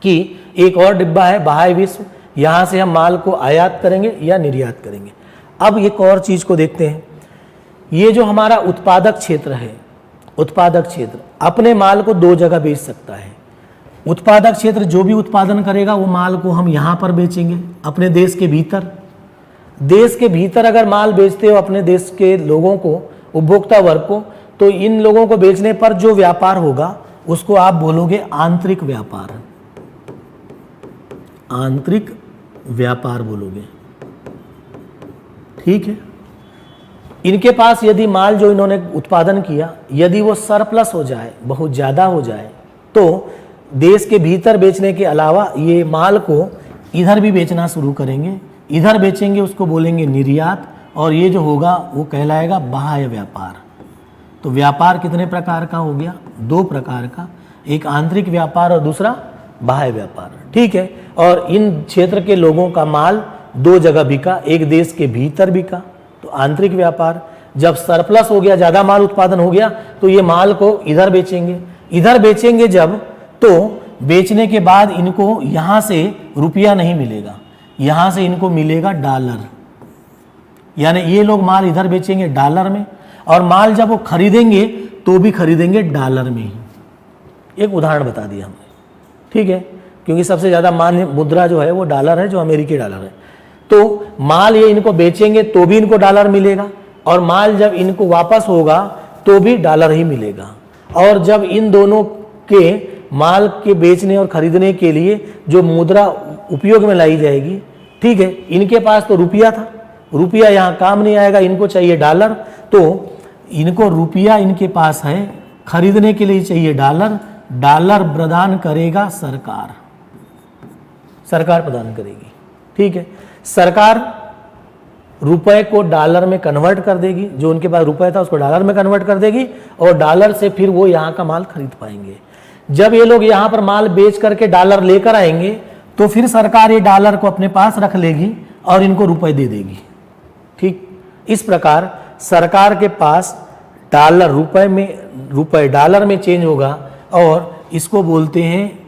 कि एक और डिब्बा है बाह्य विश्व, यहाँ से हम माल को आयात करेंगे या निर्यात करेंगे। अब एक और चीज़ को देखते हैं, ये जो हमारा उत्पादक क्षेत्र है, उत्पादक क्षेत्र अपने माल को दो जगह बेच सकता है। उत्पादक क्षेत्र जो भी उत्पादन करेगा वो माल को हम यहाँ पर बेचेंगे अपने देश के भीतर। देश के भीतर अगर माल बेचते हो अपने देश के लोगों को, उपभोक्ता वर्ग को, तो इन लोगों को बेचने पर जो व्यापार होगा उसको आप बोलोगे आंतरिक व्यापार, आंतरिक व्यापार बोलोगे। ठीक है। इनके पास यदि माल जो इन्होंने उत्पादन किया यदि वो सरप्लस हो जाए, बहुत ज़्यादा हो जाए, तो देश के भीतर बेचने के अलावा ये माल को इधर भी बेचना शुरू करेंगे। इधर बेचेंगे उसको बोलेंगे निर्यात, और ये जो होगा वो कहलाएगा बाह्य व्यापार। तो व्यापार कितने प्रकार का हो गया? 2 प्रकार का, एक आंतरिक व्यापार और दूसरा बाह्य व्यापार। ठीक है। और इन क्षेत्र के लोगों का माल 2 जगह बिका, एक देश के भीतर बिका तो आंतरिक व्यापार। जब सरप्लस हो गया, ज़्यादा माल उत्पादन हो गया, तो ये माल को इधर बेचेंगे। इधर बेचेंगे जब, तो बेचने के बाद इनको यहाँ से रुपया नहीं मिलेगा, यहाँ से इनको मिलेगा डॉलर। यानी ये लोग माल इधर बेचेंगे डॉलर में, और माल जब वो खरीदेंगे तो भी खरीदेंगे डॉलर में ही। एक उदाहरण बता दिया हमने। ठीक है। क्योंकि सबसे ज़्यादा मान्य मुद्रा जो है वो डॉलर है, जो अमेरिकी डॉलर है। तो माल ये इनको बेचेंगे तो भी इनको डॉलर मिलेगा, और माल जब इनको वापस होगा तो भी डॉलर ही मिलेगा। और जब इन दोनों के माल के बेचने और खरीदने के लिए जो मुद्रा उपयोग में लाई जाएगी, ठीक है, इनके पास तो रुपया था, रुपया यहाँ काम नहीं आएगा, इनको चाहिए डॉलर। तो इनको रुपया इनके पास है, खरीदने के लिए चाहिए डॉलर, डॉलर प्रदान करेगा सरकार, सरकार प्रदान करेगी। ठीक है। सरकार रुपए को डॉलर में कन्वर्ट कर देगी, जो उनके पास रुपए था उसको डॉलर में कन्वर्ट कर देगी, और डॉलर से फिर वो यहाँ का माल खरीद पाएंगे। जब ये लोग यहाँ पर माल बेच करके डॉलर लेकर आएंगे तो फिर सरकार ये डॉलर को अपने पास रख लेगी और इनको रुपए दे देगी। ठीक। इस प्रकार सरकार के पास डॉलर रुपए में, रुपए डॉलर में चेंज होगा, और इसको बोलते हैं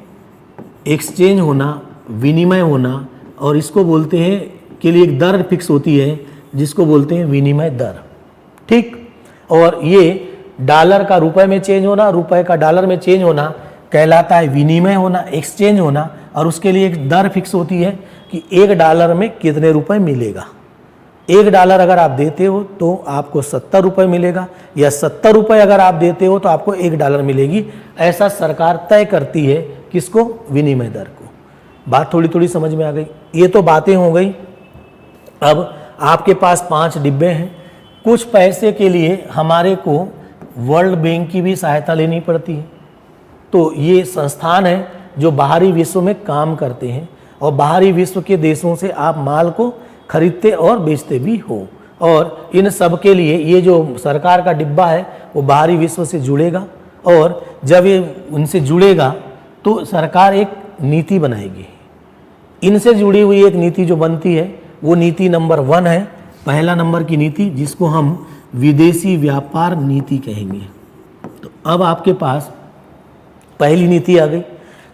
एक्सचेंज होना, विनिमय होना, और इसको बोलते हैं के लिए एक दर फिक्स होती है जिसको बोलते हैं विनिमय दर। ठीक। और ये डॉलर का रुपए में चेंज होना, रुपए का डॉलर में चेंज होना कहलाता है विनिमय होना, एक्सचेंज होना, और उसके लिए एक दर फिक्स होती है कि 1 डॉलर में कितने रुपए मिलेगा। 1 डॉलर अगर आप देते हो तो आपको 70 रुपये मिलेगा, या 70 रुपये अगर आप देते हो तो आपको 1 डॉलर मिलेगी। ऐसा सरकार तय करती है किसको? विनिमय दर को। बात थोड़ी थोड़ी समझ में आ गई। ये तो बातें हो गई। अब आपके पास 5 डिब्बे हैं। कुछ पैसे के लिए हमारे को वर्ल्ड बैंक की भी सहायता लेनी पड़ती है। तो ये संस्थान है जो बाहरी विश्व में काम करते हैं, और बाहरी विश्व के देशों से आप माल को खरीदते और बेचते भी हो। और इन सब के लिए ये जो सरकार का डिब्बा है वो बाहरी विश्व से जुड़ेगा, और जब ये उनसे जुड़ेगा तो सरकार एक नीति बनाएगी। इनसे जुड़ी हुई एक नीति जो बनती है वो नीति नंबर 1 है, पहला नंबर की नीति, जिसको हम विदेशी व्यापार नीति कहेंगे। तो अब आपके पास पहली नीति आ गई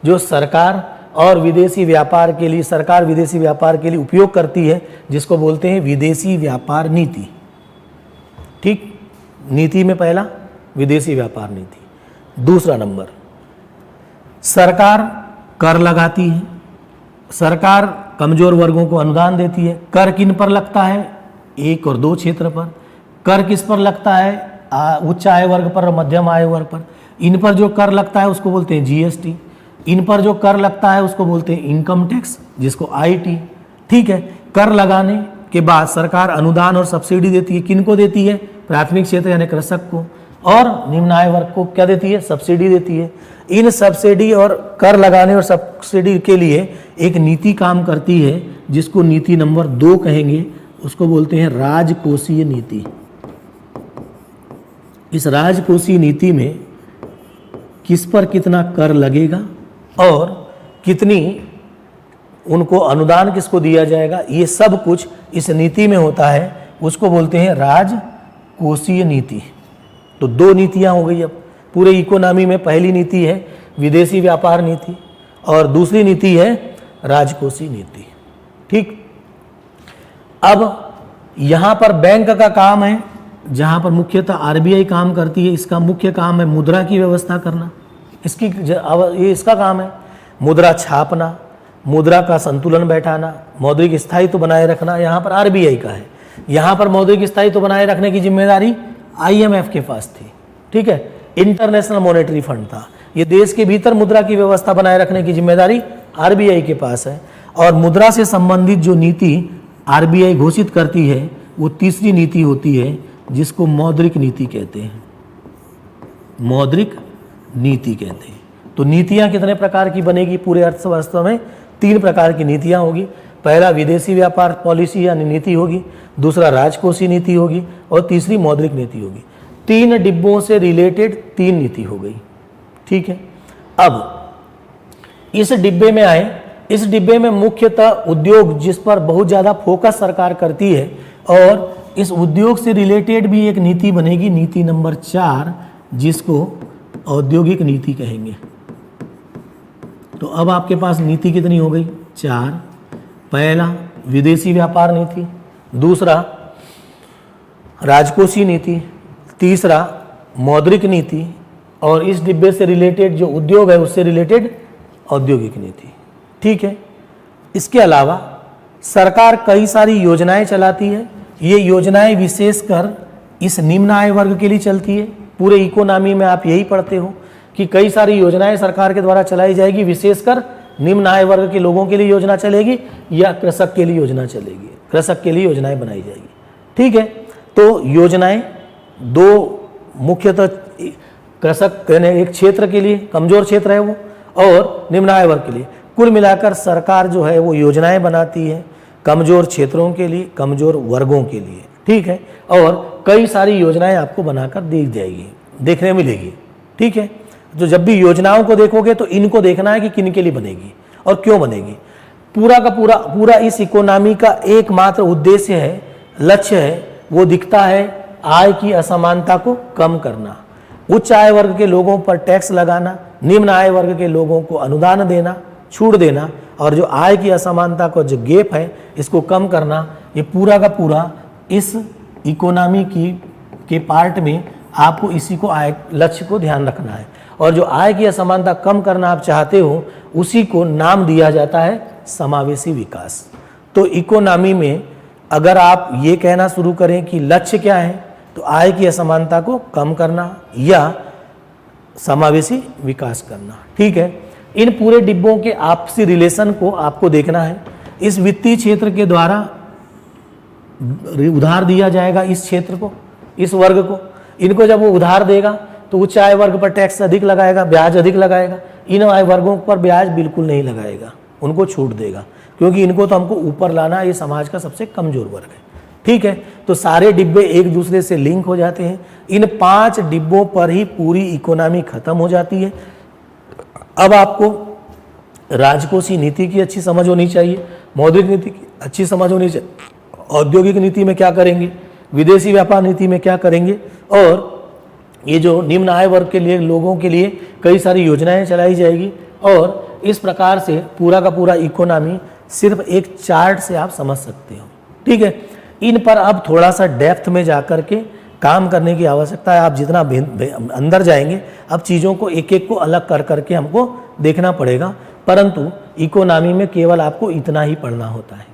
जो सरकार और विदेशी व्यापार के लिए, सरकार विदेशी व्यापार के लिए उपयोग करती है, जिसको बोलते हैं विदेशी व्यापार नीति। ठीक। नीति में पहला विदेशी व्यापार नीति। दूसरा नंबर, सरकार कर लगाती है। सरकार कमजोर वर्गों को अनुदान देती है। कर किन पर लगता है? 1 और 2 क्षेत्र पर। कर किस पर लगता है? उच्च आय वर्ग पर और मध्यम आय वर्ग पर। इन पर जो कर लगता है उसको बोलते हैं जीएसटी। इन पर जो कर लगता है उसको बोलते हैं इनकम टैक्स, जिसको आईटी। ठीक है। कर लगाने के बाद सरकार अनुदान और सब्सिडी देती है। किन को देती है? प्राथमिक क्षेत्र यानी कृषक को, और निम्न आय वर्ग को क्या देती है? सब्सिडी देती है। इन सब्सिडी और कर लगाने और सब्सिडी के लिए एक नीति काम करती है, जिसको नीति नंबर 2 कहेंगे। उसको बोलते हैं राजकोषीय नीति। इस राजकोषीय नीति में किस पर कितना कर लगेगा और कितनी उनको अनुदान किसको दिया जाएगा, ये सब कुछ इस नीति में होता है। उसको बोलते हैं राजकोषीय नीति। तो 2 नीतियां हो गई। अब पूरे इकोनॉमी में पहली नीति है विदेशी व्यापार नीति, और दूसरी नीति है राजकोषीय नीति। ठीक। अब यहाँ पर बैंक का काम है, जहाँ पर मुख्यतः आरबीआई काम करती है। इसका मुख्य काम है मुद्रा की व्यवस्था करना। ये इसका काम है मुद्रा छापना, मुद्रा का संतुलन बैठाना, मौद्रिक स्थायित्व बनाए रखना। यहाँ पर आरबीआई का है। यहाँ पर मौद्रिक स्थायित्व बनाए रखने की जिम्मेदारी आईएमएफ के पास थी। ठीक है। इंटरनेशनल मॉनेटरी फंड था। ये देश के भीतर मुद्रा की व्यवस्था बनाए रखने की जिम्मेदारी आरबीआई के पास है। और मुद्रा से संबंधित जो नीति आरबीआई घोषित करती है वो तीसरी नीति होती है, जिसको मौद्रिक नीति कहते हैं। मौद्रिक नीति कहते हैं। तो नीतियां कितने प्रकार की बनेगी पूरे अर्थव्यवस्था में? 3 प्रकार की नीतियां होगी। पहला विदेशी व्यापार पॉलिसी यानी नीति होगी, दूसरा राजकोषीय नीति होगी और तीसरी मौद्रिक नीति होगी। 3 डिब्बों से रिलेटेड 3 नीति हो गई। ठीक है, अब इस डिब्बे में आए। इस डिब्बे में मुख्यतः उद्योग, जिस पर बहुत ज़्यादा फोकस सरकार करती है, और इस उद्योग से रिलेटेड भी एक नीति बनेगी, नीति नंबर 4, जिसको औद्योगिक नीति कहेंगे। तो अब आपके पास नीति कितनी हो गई? 4। पहला विदेशी व्यापार नीति, दूसरा राजकोषीय नीति, तीसरा मौद्रिक नीति, और इस डिब्बे से रिलेटेड जो उद्योग है उससे रिलेटेड औद्योगिक नीति। ठीक है, इसके अलावा सरकार कई सारी योजनाएं चलाती है। ये योजनाएं विशेषकर इस निम्न आय वर्ग के लिए चलती है। पूरे इकोनॉमी में आप यही पढ़ते हो कि कई सारी योजनाएं सरकार के द्वारा चलाई जाएगी, विशेषकर निम्न आय वर्ग के लोगों के लिए योजना चलेगी या कृषक के लिए योजना चलेगी, कृषक के लिए योजनाएं बनाई जाएगी। ठीक है, तो योजनाएं 2 मुख्यतः कृषक एक क्षेत्र के लिए, कमजोर क्षेत्र है वो, और निम्न आय वर्ग के लिए। कुल मिलाकर सरकार जो है वो योजनाएं बनाती है कमजोर क्षेत्रों के लिए, कमजोर वर्गों के लिए। ठीक है, और कई सारी योजनाएं आपको बनाकर दी जाएगी, देखने मिलेगी। ठीक है, तो जब भी योजनाओं को देखोगे तो इनको देखना है कि किन के लिए बनेगी और क्यों बनेगी। पूरा का पूरा इस इकोनॉमी का एकमात्र उद्देश्य है, लक्ष्य है, वो दिखता है आय की असमानता को कम करना, उच्च आय वर्ग के लोगों पर टैक्स लगाना, निम्न आय वर्ग के लोगों को अनुदान देना, छूट देना, और जो आय की असमानता का जो गैप है इसको कम करना। ये पूरा का पूरा इस इकोनॉमी के पार्ट में आपको इसी को आय लक्ष्य को ध्यान रखना है। और जो आय की असमानता कम करना आप चाहते हो उसी को नाम दिया जाता है समावेशी विकास। तो इकोनॉमी में अगर आप ये कहना शुरू करें कि लक्ष्य क्या है, तो आय की असमानता को कम करना या समावेशी विकास करना। ठीक है, इन पूरे डिब्बों के आपसी रिलेशन को आपको देखना है। इस वित्तीय क्षेत्र के द्वारा उधार दिया जाएगा इस क्षेत्र को, इस वर्ग को। इनको जब वो उधार देगा तो उच्च आय वर्ग पर टैक्स अधिक लगाएगा, ब्याज अधिक लगाएगा। इन आय वर्गों पर ब्याज बिल्कुल नहीं लगाएगा, उनको छूट देगा, क्योंकि इनको तो हमको ऊपर लाना है, ये समाज का सबसे कमजोर वर्ग है। ठीक है, तो सारे डिब्बे एक दूसरे से लिंक हो जाते हैं। इन 5 डिब्बों पर ही पूरी इकोनॉमी खत्म हो जाती है। अब आपको राजकोषीय नीति की अच्छी समझ होनी चाहिए, मौद्रिक नीति की अच्छी समझ होनी चाहिए, औद्योगिक नीति में क्या करेंगे, विदेशी व्यापार नीति में क्या करेंगे, और ये जो निम्न आय वर्ग के लिए लोगों के लिए कई सारी योजनाएं चलाई जाएगी। और इस प्रकार से पूरा का पूरा इकोनॉमी सिर्फ एक चार्ट से आप समझ सकते हो। ठीक है, इन पर अब थोड़ा सा डेप्थ में जाकर के काम करने की आवश्यकता है। आप जितना अंदर जाएंगे अब चीज़ों को एक एक को अलग कर करके हमको देखना पड़ेगा, परंतु इकोनॉमी में केवल आपको इतना ही पढ़ना होता है।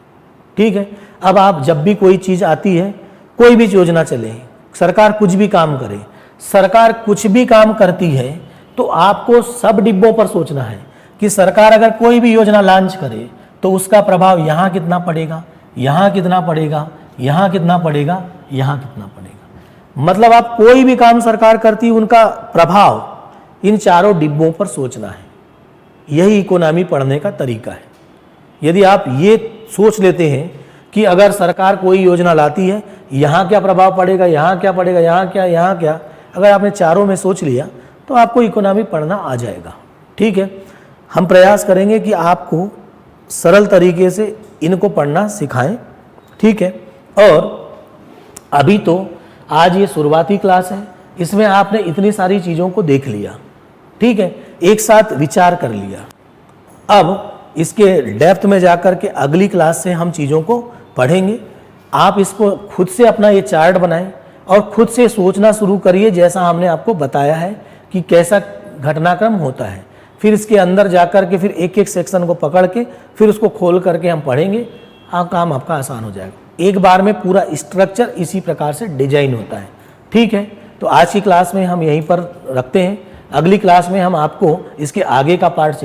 ठीक है, अब आप जब भी कोई चीज़ आती है, कोई भी योजना चले, सरकार कुछ भी काम करे, सरकार कुछ भी काम करती है तो आपको सब डिब्बों पर सोचना है कि सरकार अगर कोई भी योजना लॉन्च करे तो उसका प्रभाव यहाँ कितना पड़ेगा, यहाँ कितना पड़ेगा, यहाँ कितना पड़ेगा, यहाँ कितना पड़ेगा। मतलब आप कोई भी काम सरकार करती है उनका प्रभाव इन चारों डिब्बों पर सोचना है। यही इकोनॉमी पढ़ने का तरीका है। यदि आप ये सोच लेते हैं कि अगर सरकार कोई योजना लाती है यहाँ क्या प्रभाव पड़ेगा, यहाँ क्या पड़ेगा, यहाँ क्या, यहाँ क्या, अगर आपने चारों में सोच लिया तो आपको इकोनॉमी पढ़ना आ जाएगा। ठीक है, हम प्रयास करेंगे कि आपको सरल तरीके से इनको पढ़ना सिखाएं। ठीक है, और अभी तो आज ये शुरुआती क्लास है, इसमें आपने इतनी सारी चीज़ों को देख लिया। ठीक है, एक साथ विचार कर लिया। अब इसके डेप्थ में जाकर के अगली क्लास से हम चीज़ों को पढ़ेंगे। आप इसको खुद से अपना ये चार्ट बनाएं और खुद से सोचना शुरू करिए, जैसा हमने आपको बताया है कि कैसा घटनाक्रम होता है। फिर इसके अंदर जाकर के फिर एक एक सेक्शन को पकड़ के फिर उसको खोल करके हम पढ़ेंगे। काम आपका आसान हो जाएगा। एक बार में पूरा स्ट्रक्चर इसी प्रकार से डिजाइन होता है। ठीक है, तो आज की क्लास में हम यहीं पर रखते हैं। अगली क्लास में हम आपको इसके आगे का पार्ट